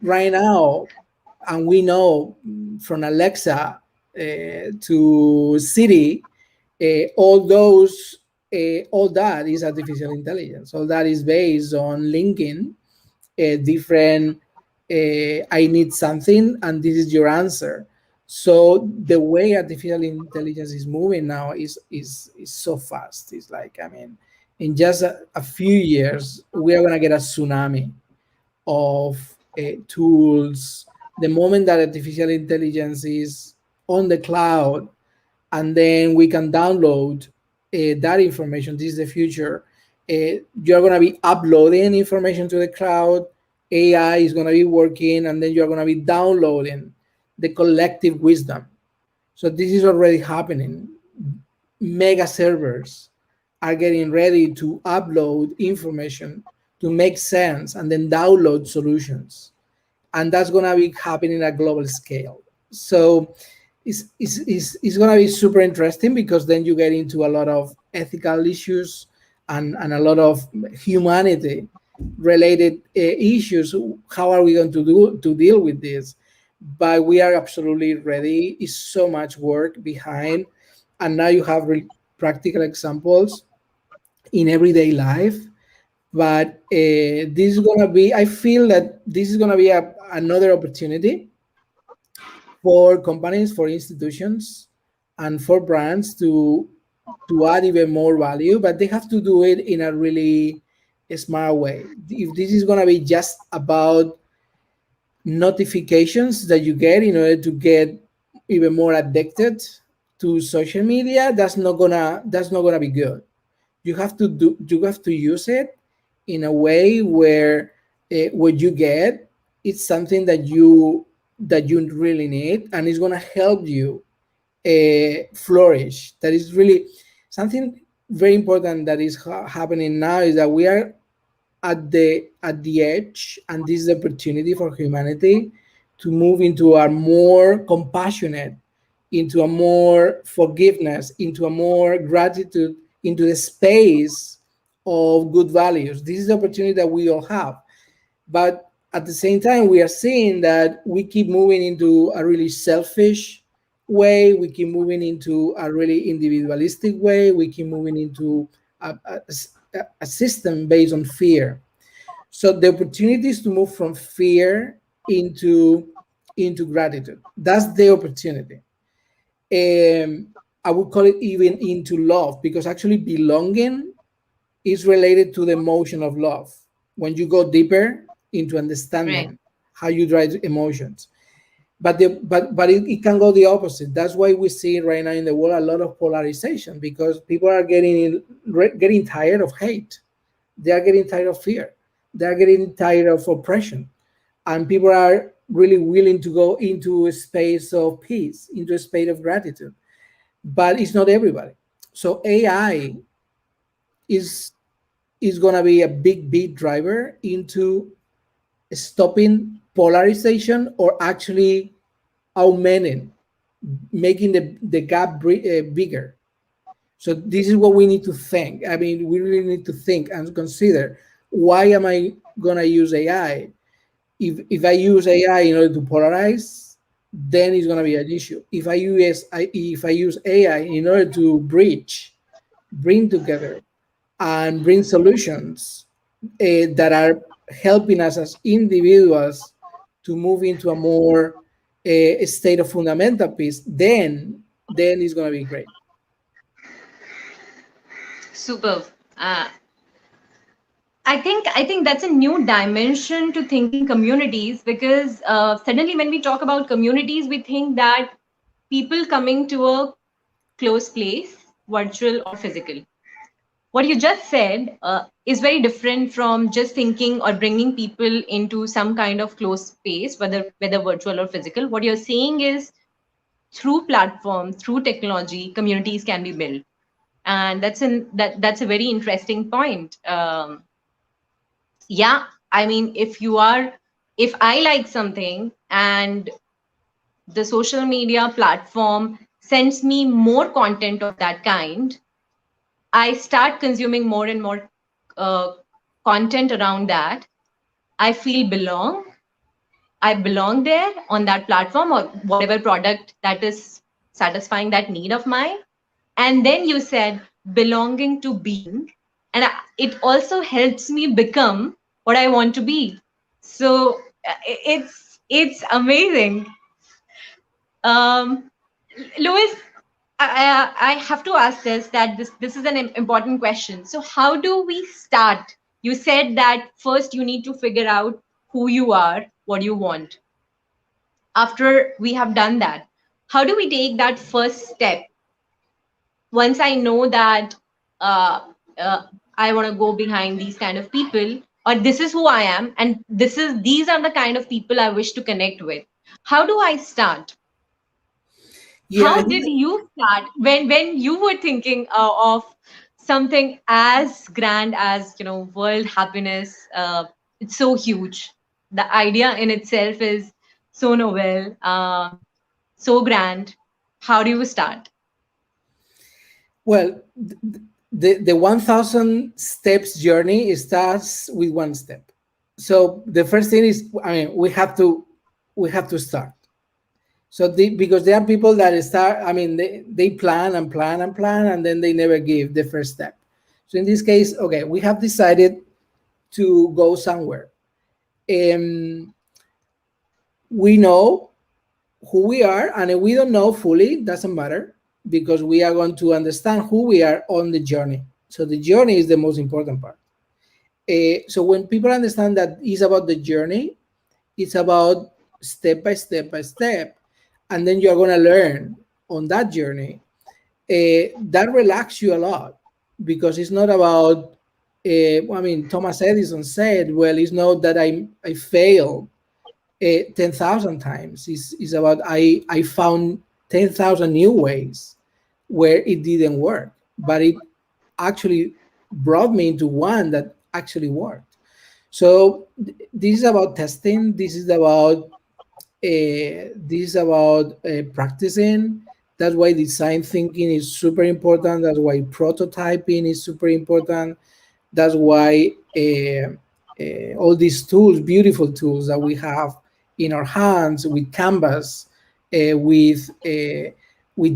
right now, and we know from Alexa to Siri, all that is artificial intelligence. All that is based on linking different. I need something, and this is your answer. So the way artificial intelligence is moving now is so fast. It's like, I mean, in just a few years, we are gonna get a tsunami of tools. The moment that artificial intelligence is on the cloud, and then we can download that information. This is the future. You're going to be uploading information to the cloud. AI is going to be working, and then you're going to be downloading the collective wisdom. So this is already happening. Mega servers are getting ready to upload information to make sense and then download solutions, and that's going to be happening at global scale. So it's going to be super interesting because then you get into a lot of ethical issues and a lot of humanity related issues. How are we going to deal with this? But we are absolutely ready. It's so much work behind, and now you have practical examples in everyday life. But this is gonna be, I feel that this is gonna be another opportunity for companies, for institutions, and for brands to add even more value, but they have to do it in a really smart way. If this is gonna be just about notifications that you get in order to get even more addicted to social media, that's not gonna be good. You have to use it in a way where what you get, it's something that you really need, and it's going to help you flourish. That is really something very important that is happening now, is that we are at the edge, and this is the opportunity for humanity to move into a more compassionate, into a more forgiveness, into a more gratitude, into the space of good values. This is the opportunity that we all have. But at the same time, we are seeing that we keep moving into a really selfish way. We keep moving into a really individualistic way. We keep moving into a system based on fear. So the opportunities to move from fear into gratitude. That's the opportunity. I would call it even into love, because actually belonging is related to the emotion of love. When you go deeper into Right. understanding how you drive emotions, but it can go the opposite. That's why we see right now in the world a lot of polarization, because people are getting tired of hate. They are getting tired of fear. They are getting tired of oppression, and people are really willing to go into a space of peace, into a space of gratitude. But it's not everybody. So AI is is going to be a big driver into stopping polarization, or actually augmenting, making the gap bigger. So this is what we need to think. I mean, we really need to think and consider, why am I going to use AI? If I use AI in order to polarize, then it's going to be an issue. If I use AI in order to bring together, and bring solutions that are helping us as individuals to move into a more state of fundamental peace, then it's going to be great. Superb. I think that's a new dimension to thinking communities, because suddenly when we talk about communities, we think that people coming to a close place, virtual or physical. What you just said is very different from just thinking or bringing people into some kind of closed space, whether virtual or physical. What you're saying is through platform, through technology, communities can be built, and that's a very interesting point. Yeah, I mean, if I like something and the social media platform sends me more content of that kind, I start consuming more and more uh, content around that. I feel I belong there on that platform, or whatever product that is satisfying that need of mine. And then you said belonging to being, and it also helps me become what I want to be. So it's amazing. um Louis, I have to ask this is an important question. So how do we start? You said that first you need to figure out who you are, what you want. After we have done that, how do we take that first step? Once I know that uh, uh, I want to go behind these kind of people, or this is who I am, and these are the kind of people I wish to connect with. How do I start? Yeah, I How think did you start when you were thinking of something as grand as, world happiness? It's so huge. The idea in itself is so novel, so grand. How do you start? well, the 1,000 steps journey starts with one step. So the first thing is, I mean, we have to start. So because there are people that start, I mean, they plan and plan and plan, and then they never give the first step. So in this case, okay, we have decided to go somewhere. Um, we know who we are, and if we don't know fully, doesn't matter, because we are going to understand who we are on the journey. So the journey is the most important part. So when people understand that it's about the journey, it's about step by step by step, and then you're going to learn on that journey. That relaxes you a lot, because it's not about. I mean, Thomas Edison said, "Well, it's not that I failed 10,000 times. It's about I found 10,000 new ways where it didn't work, but it actually brought me into one that actually worked." So this is about testing. This is about this is about practicing. That's why design thinking is super important. That's why prototyping is super important. That's why all these tools, beautiful tools that we have in our hands with Canvas, with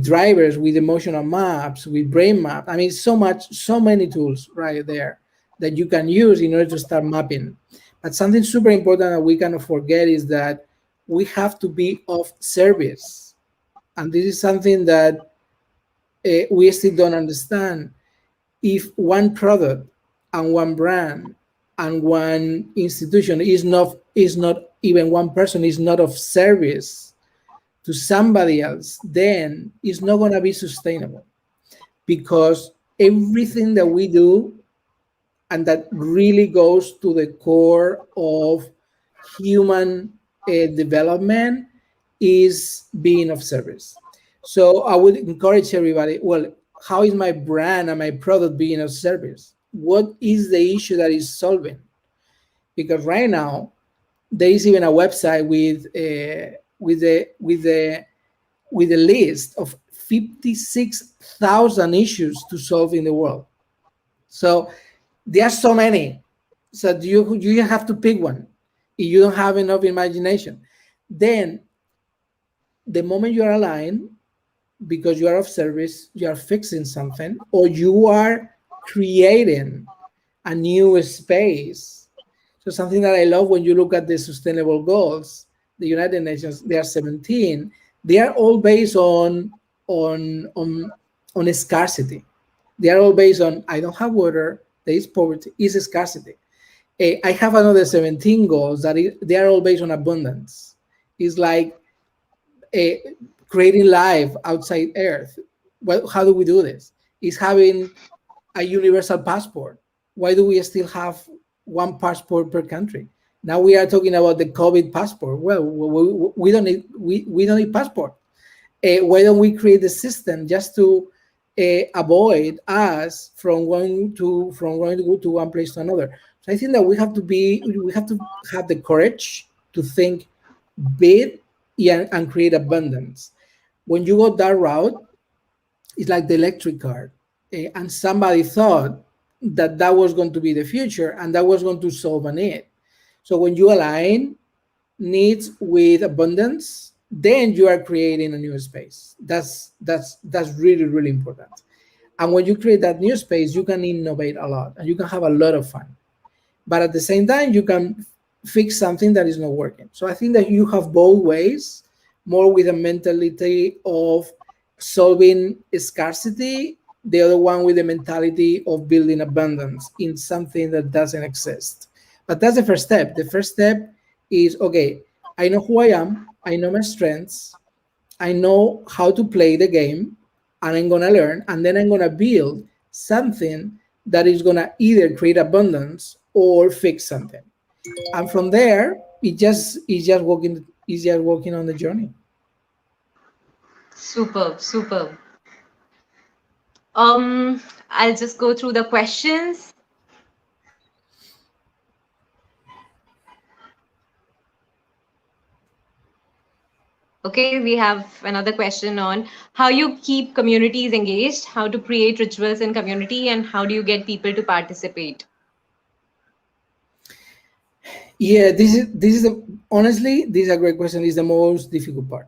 drivers, with emotional maps, with brain map. I mean, so many tools right there that you can use in order to start mapping. But something super important that we cannot forget is that we have to be of service. And this is something that we still don't understand. If one product and one brand and one institution is not even one person is not of service to somebody else, then it's not going to be sustainable, because everything that we do, and that really goes to the core of human development, is being of service. So I would encourage everybody, well, how is my brand and my product being of service? What is the issue that is solving? Because right now there is even a website with a list of 56,000 issues to solve in the world. So there are so many. So you have to pick one. If you don't have enough imagination, then the moment you are aligned, because you are of service, you are fixing something, or you are creating a new space. So something that I love, when you look at the sustainable goals, the United Nations, there are 17. They are all based on on scarcity. They are all based on, I don't have water, there is poverty, is scarcity. I have another 17 goals they are all based on abundance. It's like uh, creating life outside Earth. Well, how do we do this? Is having a universal passport. Why do we still have one passport per country? Now we are talking about the COVID passport. Well, we don't need we don't need passport. Why don't we create the system just to avoid us from going to go to one place to another? So I think that we have to have the courage to think big, and create abundance. When you go that route, it's like the electric car. And somebody thought that that was going to be the future and that was going to solve a need. So when you align needs with abundance, then you are creating a new space. That's really, really important. And when you create that new space, you can innovate a lot and you can have a lot of fun. But at the same time, you can fix something that is not working. So I think that you have both ways, more with a mentality of solving scarcity, the other one with the mentality of building abundance in something that doesn't exist. But that's the first step. The first step is, okay, I know who I am, I know my strengths, I know how to play the game, and I'm gonna learn, and then I'm gonna build something that is gonna either create abundance or fix something. And from there, it's just walking on the journey. Superb, superb. I'll just go through the questions. Okay, we have another question on how you keep communities engaged, how to create rituals in community, and how do you get people to participate? Yeah, honestly, this is a great question. Is the most difficult part.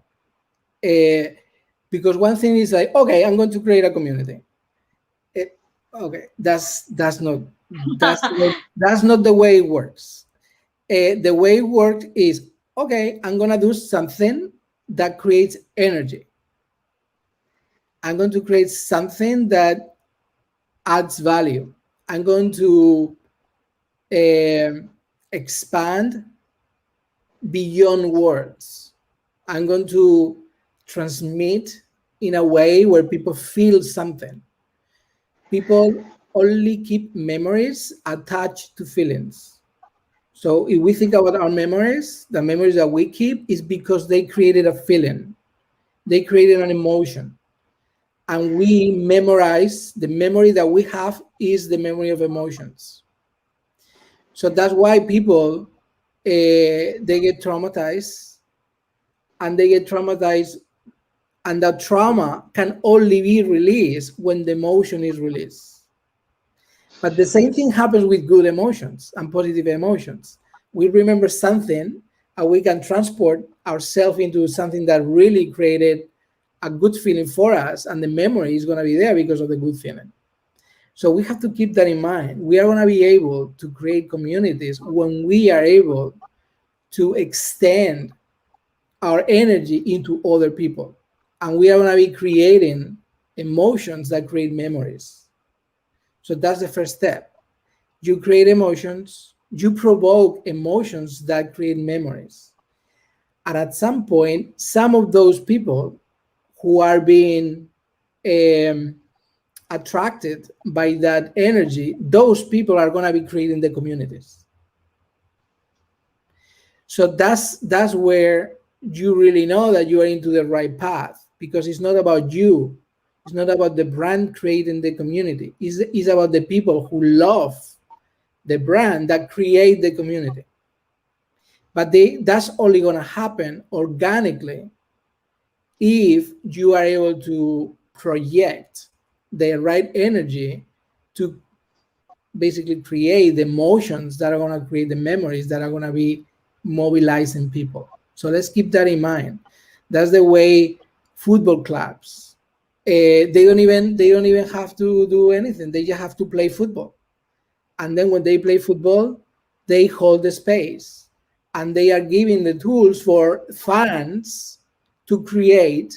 Because one thing is like, okay, I'm going to create a community. Okay, that's not the way it works. The way it works is, okay, I'm gonna do something that creates energy. I'm going to create something that adds value. I'm going to expand beyond words. I'm going to transmit in a way where people feel something. People only keep memories attached to feelings. So if we think about our memories, the memories that we keep is because they created a feeling, they created an emotion, and we memorize. The memory that we have is the memory of emotions. So that's why people they get traumatized, and they get traumatized, and that trauma can only be released when the emotion is released. But the same thing happens with good emotions and positive emotions. We remember something and we can transport ourselves into something that really created a good feeling for us, and the memory is going to be there because of the good feeling. So we have to keep that in mind. We are going to be able to create communities when we are able to extend our energy into other people. And we are going to be creating emotions that create memories. So that's the first step. You create emotions, you provoke emotions that create memories. And at some point, some of those people who are being um, attracted by that energy, those people are going to be creating the communities. So that's where you really know that you are into the right path, because it's not about you, it's not about the brand creating the community, it's about the people who love the brand that create the community. But that's only going to happen organically if you are able to project the right energy to basically create the emotions that are going to create the memories that are going to be mobilizing people. So let's keep that in mind. That's the way football clubs, they don't even have to do anything. They just have to play football, and then when they play football, they hold the space, and they are giving the tools for fans to create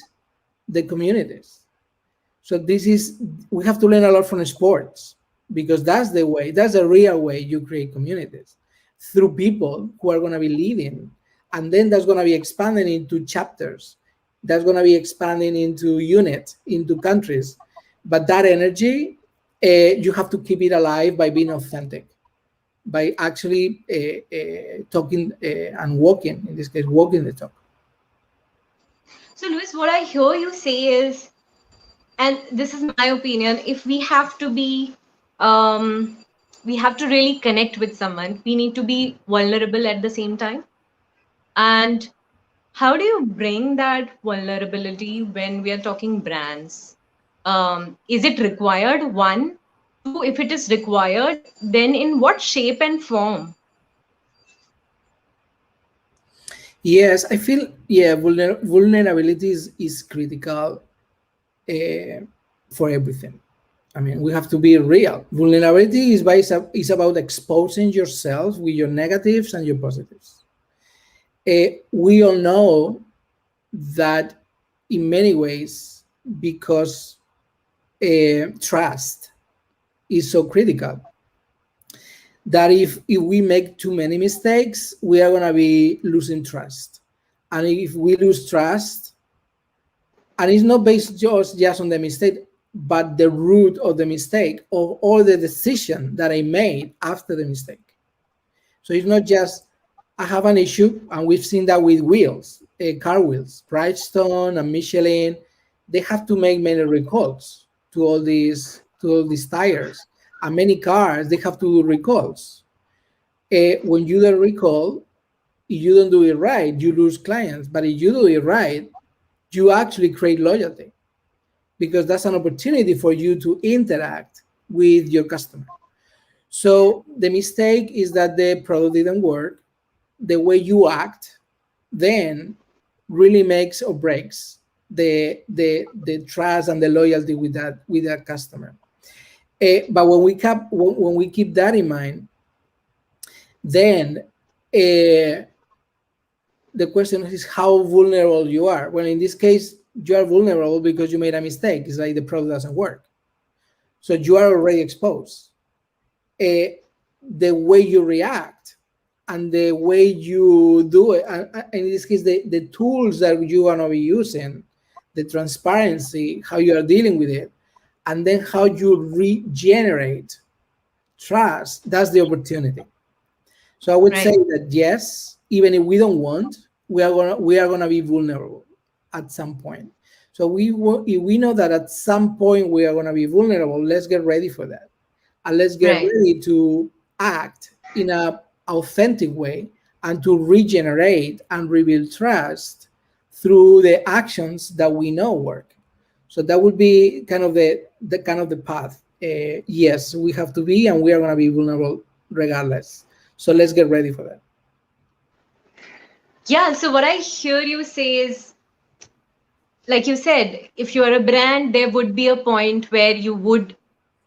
the communities. So this is, we have to learn a lot from sports, because that's the way, that's the real way you create communities, through people who are going to be leading, and then that's going to be expanding into chapters, that's going to be expanding into units, into countries. But that energy, you have to keep it alive by being authentic, by actually talking and walking, in this case, walking the talk. So, Luis, what I hear you say is, and this is my opinion, if we have to be, um, we have to really connect with someone, we need to be vulnerable at the same time. And how do you bring that vulnerability when we are talking brands? Is it required? One, two, if it is required, then in what shape and form? Yes, I feel, yeah, vulnerability is critical uh, for everything. I mean, we have to be real. Vulnerability is about exposing yourself with your negatives and your positives. We all know that in many ways, because trust is so critical, that if we make too many mistakes, we are going to be losing trust. And if we lose trust, and it's not based just on the mistake, but the root of the mistake, or the decision that I made after the mistake. So it's not just I have an issue, and we've seen that with wheels, car wheels, Bridgestone and Michelin, they have to make many recalls to all these tires, and many cars they have to do recalls. When you do a recall, if you don't do it right, you lose clients. But if you do it right, you actually create loyalty, because that's an opportunity for you to interact with your customer. So the mistake is that the product didn't work. The way you act then really makes or breaks the trust and the loyalty with that customer. But when we keep that in mind, then the question is how vulnerable you are. Well, in this case, you are vulnerable because you made a mistake. It's like the product doesn't work. So you are already exposed. The way you react and the way you do it, and in this case, the tools that you are going to be using, the transparency, how you are dealing with it, and then how you regenerate trust, that's the opportunity. So I would say Right, that yes, even if we don't want, we are gonna be vulnerable at some point. So if we know that at some point we are gonna be vulnerable, let's get ready for that, and let's get right. ready to act in a authentic way and to regenerate and rebuild trust through the actions that we know work. So that would be kind of the path. Yes, we have to be, and we are going to be vulnerable regardless. So let's get ready for that. Yeah, so what I hear you say is, like you said, if you're a brand, there would be a point where you would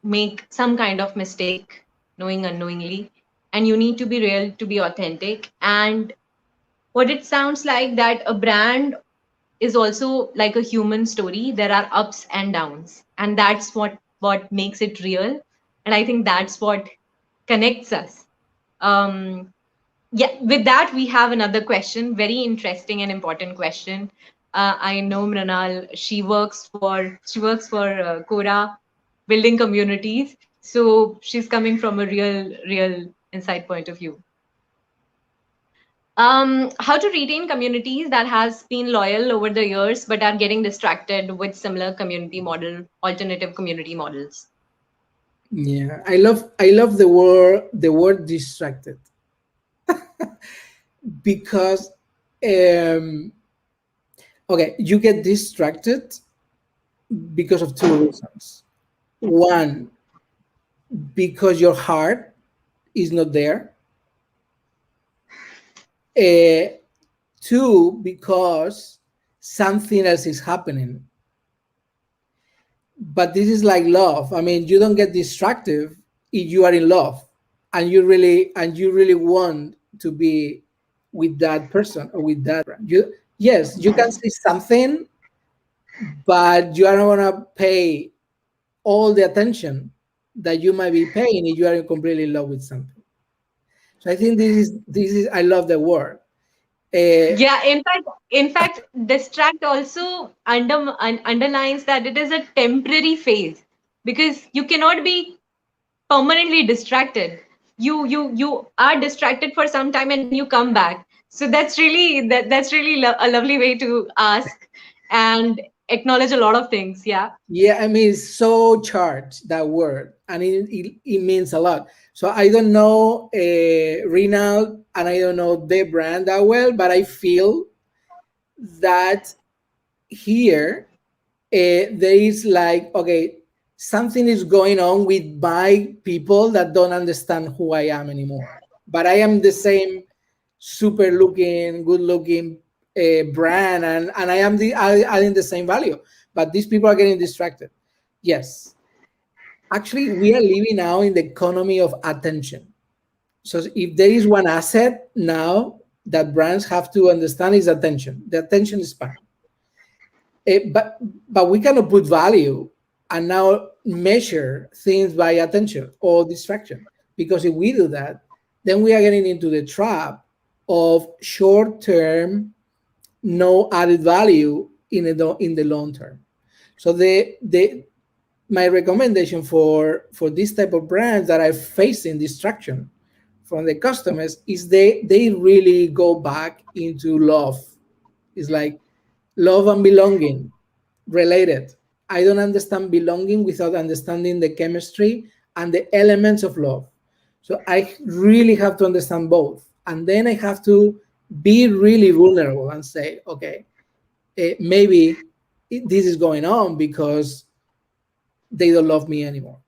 make some kind of mistake, knowing unknowingly, and you need to be real, to be authentic. And what it sounds like, that a brand is also like a human story. There are ups and downs, and that's what makes it real. And I think that's what connects us. um yeah, with that, we have another question, very interesting and important question. I know Mrinal, she works for Cora, building communities, so she's coming from a real inside point of view. How to retain communities that has been loyal over the years but are getting distracted with similar alternative community models. Yeah, I love the word distracted, because um, okay, you get distracted because of two reasons. One, because your heart is not there. Uh, Two, because something else is happening. But this is like love. I mean, you don't get distracted if you are in love, and you really want to be with that person or with that brand. Yes, you can say something, but you are not gonna pay all the attention that you might be paying if you are completely in love with something. So I think this is I love the word. Uh, Yeah, in fact, distract also underlines that it is a temporary phase, because you cannot be permanently distracted. You are distracted for some time and then you come back. So that's really a lovely way to ask and acknowledge a lot of things. Yeah. Yeah, I mean, it's so charged, that word, and it means a lot. So I don't know Rinald, and I don't know the brand that well, but I feel that here there is like, okay, something is going on with my people that don't understand who I am anymore. But I am the same super looking, good looking brand, and I am adding the same value. But these people are getting distracted. Yes, actually, we are living now in the economy of attention. So if there is one asset now that brands have to understand, is attention. The attention span. But we cannot put value and now measure things by attention or distraction, because if we do that, then we are getting into the trap of short term, no added value in the long term. So the my recommendation for this type of brands that are facing distraction from the customers is they really go back into love. It's like love and belonging related. I don't understand belonging without understanding the chemistry and the elements of love. So I really have to understand both. And then I have to be really vulnerable and say, okay, maybe this is going on because they don't love me anymore.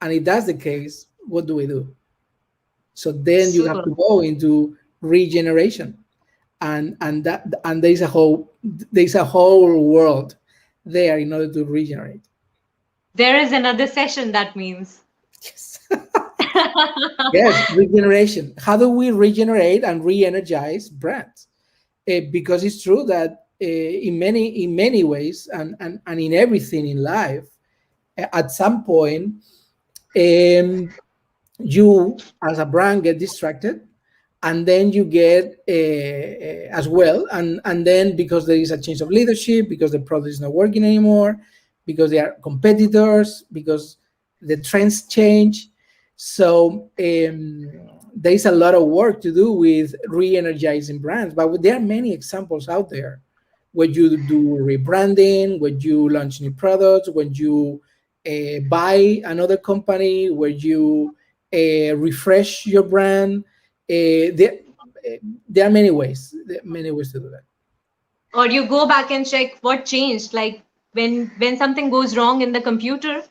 And if that's the case, what do we do? So then you So have to go into regeneration, and there's a whole world there in order to regenerate. there is another session, that means. Yes. Yes, regeneration. How do we regenerate and re-energize brands? Because it's true that in many ways, and in everything in life, at some point, um, you as a brand get distracted, and then you get as well, and then because there is a change of leadership, because the product is not working anymore, because they are competitors, because the trends change. So there is a lot of work to do with re-energizing brands, but there are many examples out there where you do rebranding, when you launch new products, when you buy another company, where you refresh your brand. There are many ways to do that. or you go back and check what changed. Like when something goes wrong in the computer,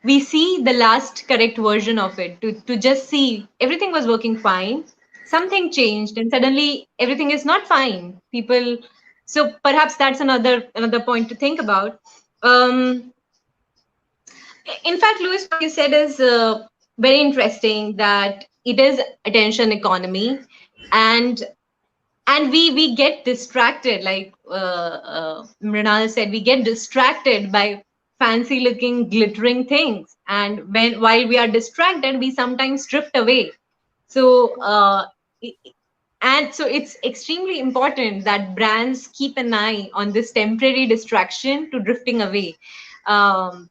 we see the last correct version of it to just see everything was working fine, something changed and suddenly everything is not fine. People, so perhaps that's another point to think about. um in fact, Louis, what you said is very interesting, that it is attention economy, and we get distracted, like Mrinal said, we get distracted by fancy looking glittering things, and when while we are distracted we sometimes drift away. So and so it's extremely important that brands keep an eye on this temporary distraction to drifting away. um,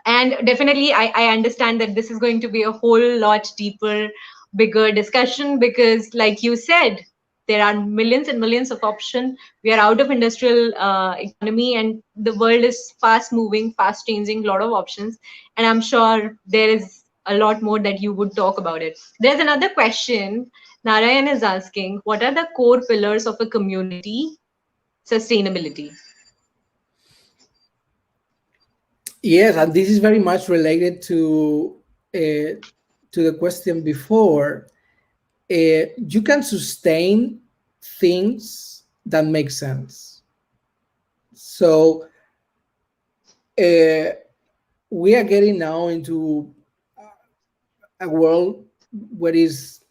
and definitely I understand that this is going to be a whole lot deeper, bigger discussion, because like you said, there are millions and millions of options. We are out of industrial economy, and the world is fast moving, fast changing, a lot of options, and I'm sure there is a lot more that you would talk about it. There's another question. Narayan is asking, what are the core pillars of a community sustainability? Yes, and this is very much related to the question before. You can sustain things that make sense. So uh, we are getting now into a world where is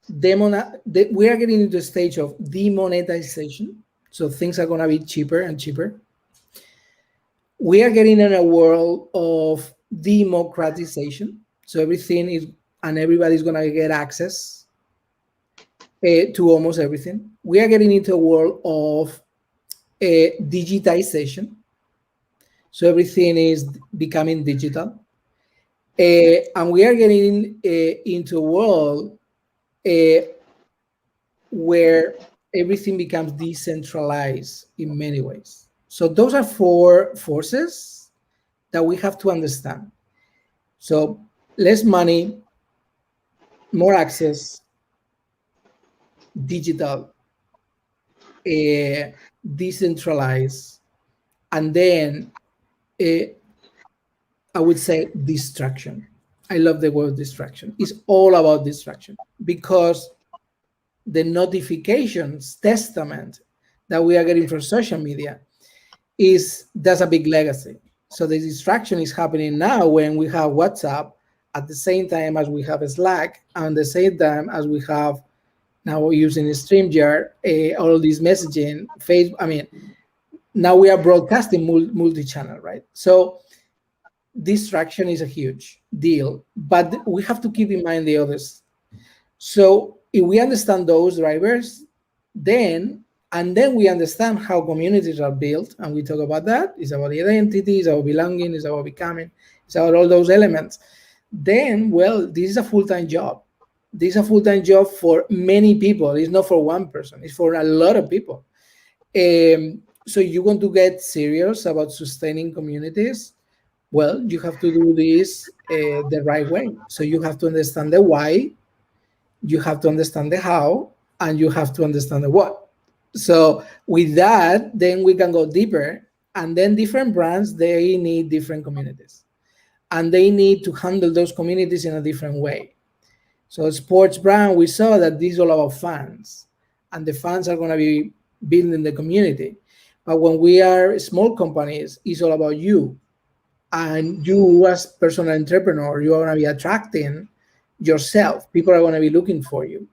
we are getting into the stage of demonetization. So things are going to be cheaper and cheaper. We are getting in a world of democratization. So everything is, and everybody's going to get access to almost everything. We are getting into a world of digitization. So everything is becoming digital. And we are getting into a world uh, where everything becomes decentralized in many ways. So those are four forces that we have to understand. So less money, more access, digital, uh, decentralized, and then uh, I would say distraction. I love the word distraction. It's all about distraction because the notifications testament that we are getting from social media is that's a big legacy. So the distraction is happening now when we have WhatsApp at the same time as we have Slack, and the same time as we have now using StreamYard, all this messaging, Facebook. I mean, now we are broadcasting multi-channel, right? So distraction is a huge deal, but we have to keep in mind the others. So if we understand those drivers, then and then we understand how communities are built, and we talk about that. It's about identity, it's about belonging, it's about becoming, it's about all those elements. Then, well, this is a full-time job. This is a full-time job for many people. It's not for one person. It's for a lot of people. So you want to get serious about sustaining communities? Well, you have to do this the right way. So you have to understand the why, you have to understand the how, and you have to understand the what. So with that, then we can go deeper. And then different brands, they need different communities. And they need to handle those communities in a different way. So sports brand, we saw that this is all about fans. And the fans are going to be building the community. But when we are small companies, it's all about you. And you as personal entrepreneur, you are going to be attracting yourself. People are going to be looking for you.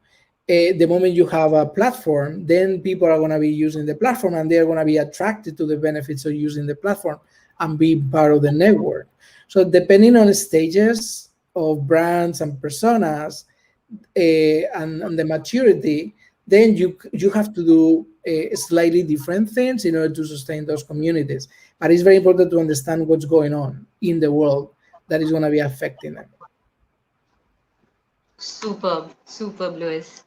The moment you have a platform, then people are going to be using the platform, and they're going to be attracted to the benefits of using the platform and be part of the network. So depending on the stages of brands and personas and the maturity, then you have to do slightly different things in order to sustain those communities. But it's very important to understand what's going on in the world that is going to be affecting them. Superb, superb, Louis.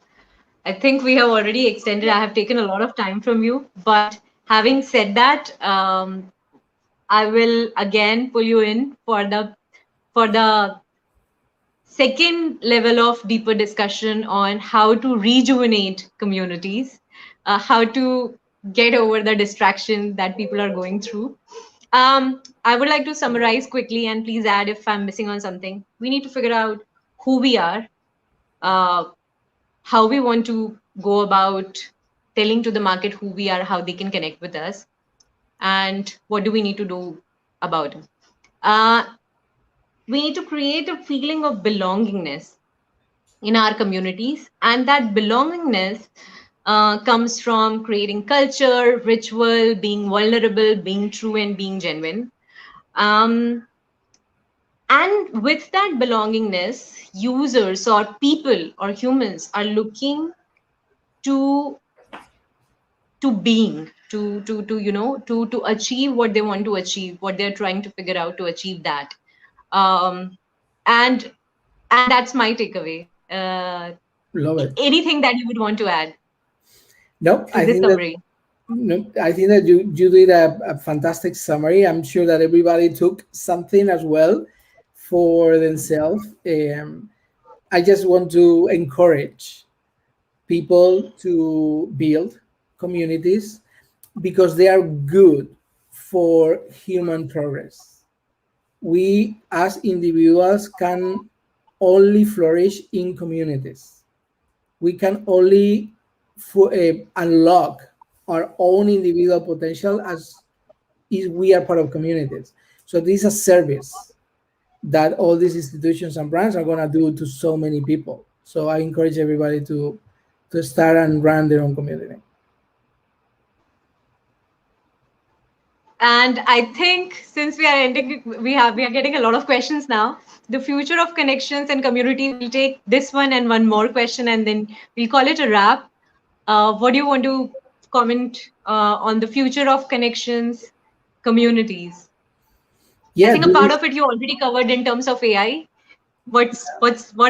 I think we have already extended. I have taken a lot of time from you, but having said that, I will again pull you in for the second level of deeper discussion on how to rejuvenate communities, how to get over the distraction that people are going through. I would like to summarize quickly, and please add if I'm missing on something. We need to figure out who we are, uh, how we want to go about telling to the market who we are, how they can connect with us, and what do we need to do about it. Uh, we need to create a feeling of belongingness in our communities, and that belongingness comes from creating culture, ritual, being vulnerable, being true, and being genuine. Um, and with that belongingness, users or people or humans are looking to being to achieve what they want to achieve, what they're trying to figure out to achieve that. Um, and that's my takeaway. Love it. Anything that you would want to add No, to this summary? I think that you did a fantastic summary. I'm sure that everybody took something as well for themselves. I just want to encourage people to build communities because they are good for human progress. We as individuals can only flourish in communities. We can only unlock our own individual potential as if we are part of communities. So this is a service that all these institutions and brands are going to do to so many people. So I encourage everybody to start and run their own community. And I think since we are ending, we are getting a lot of questions now. The future of connections and community. We'll take this one and one more question, and then we'll call it a wrap. What do you want to comment on the future of connections, communities? I Yeah, think a this part is of it you already covered in terms of AI. What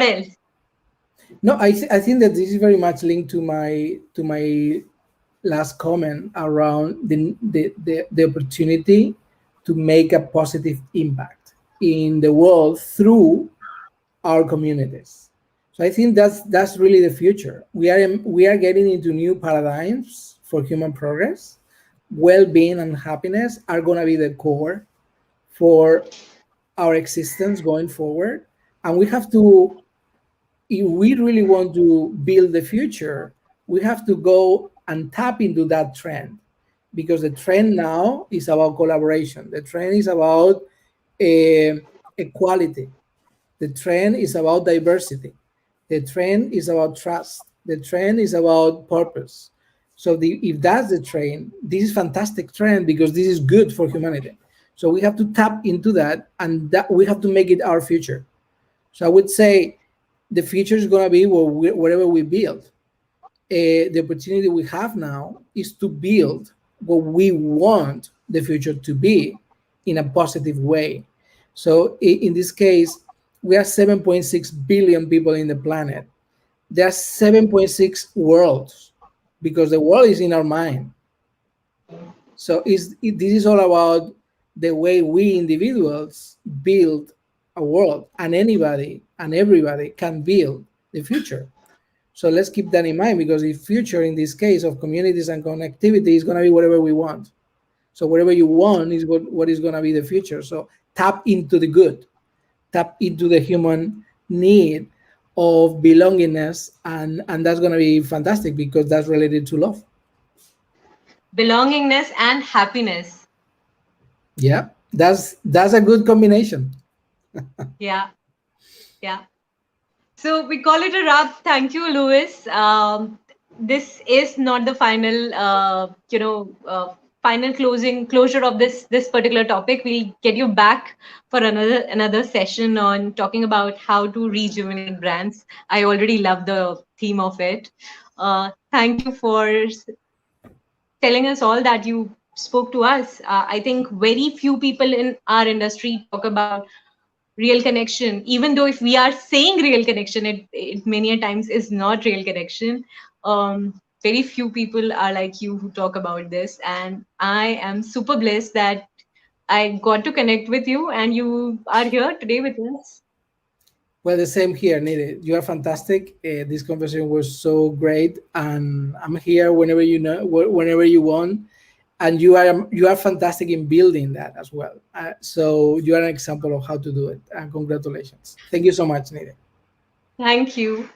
else? no. I think that this is very much linked to my last comment around the opportunity to make a positive impact in the world through our communities. So I think that's really the future. We are getting into new paradigms for human progress. Well-being and happiness are going to be the core for our existence going forward, and we have to, if we really want to build the future, we have to go and tap into that trend because the trend now is about collaboration. The trend is about equality. The trend is about diversity. The trend is about trust. The trend is about purpose. So if that's the trend, this is fantastic trend because this is good for humanity. So we have to tap into that, and that we have to make it our future. So I would say the future is going to be wherever we build. The opportunity we have now is to build what we want the future to be in a positive way. So in this case, we are 7.6 billion people in the planet. There are 7.6 worlds because the world is in our mind. So this is all about the way we individuals build a world, and anybody and everybody can build the future. So let's keep that in mind because the future in this case of communities and connectivity is going to be whatever we want. So whatever you want is what is going to be the future. So tap into the good, tap into the human need of belongingness, and that's going to be fantastic because that's related to love. Belongingness and happiness. Yeah, that's a good combination. Yeah, yeah. So we call it a wrap. Thank you, Louis. This is not the final, final closure of this particular topic. We'll get you back for another session on talking about how to rejuvenate brands. I already love the theme of it. Thank you for telling us all that you spoke to us. I think very few people in our industry talk about real connection, even though if we are saying real connection, it many a times is not real connection. Very few people are like you who talk about this, and I am super blessed that I got to connect with you and you are here today with us. Well, the same here, Nidhi. You are fantastic. This conversation was so great, and I'm here whenever you know, whenever you want. And you are fantastic in building that as well. So you are an example of how to do it. And congratulations. Thank you so much, Nidhi. Thank you.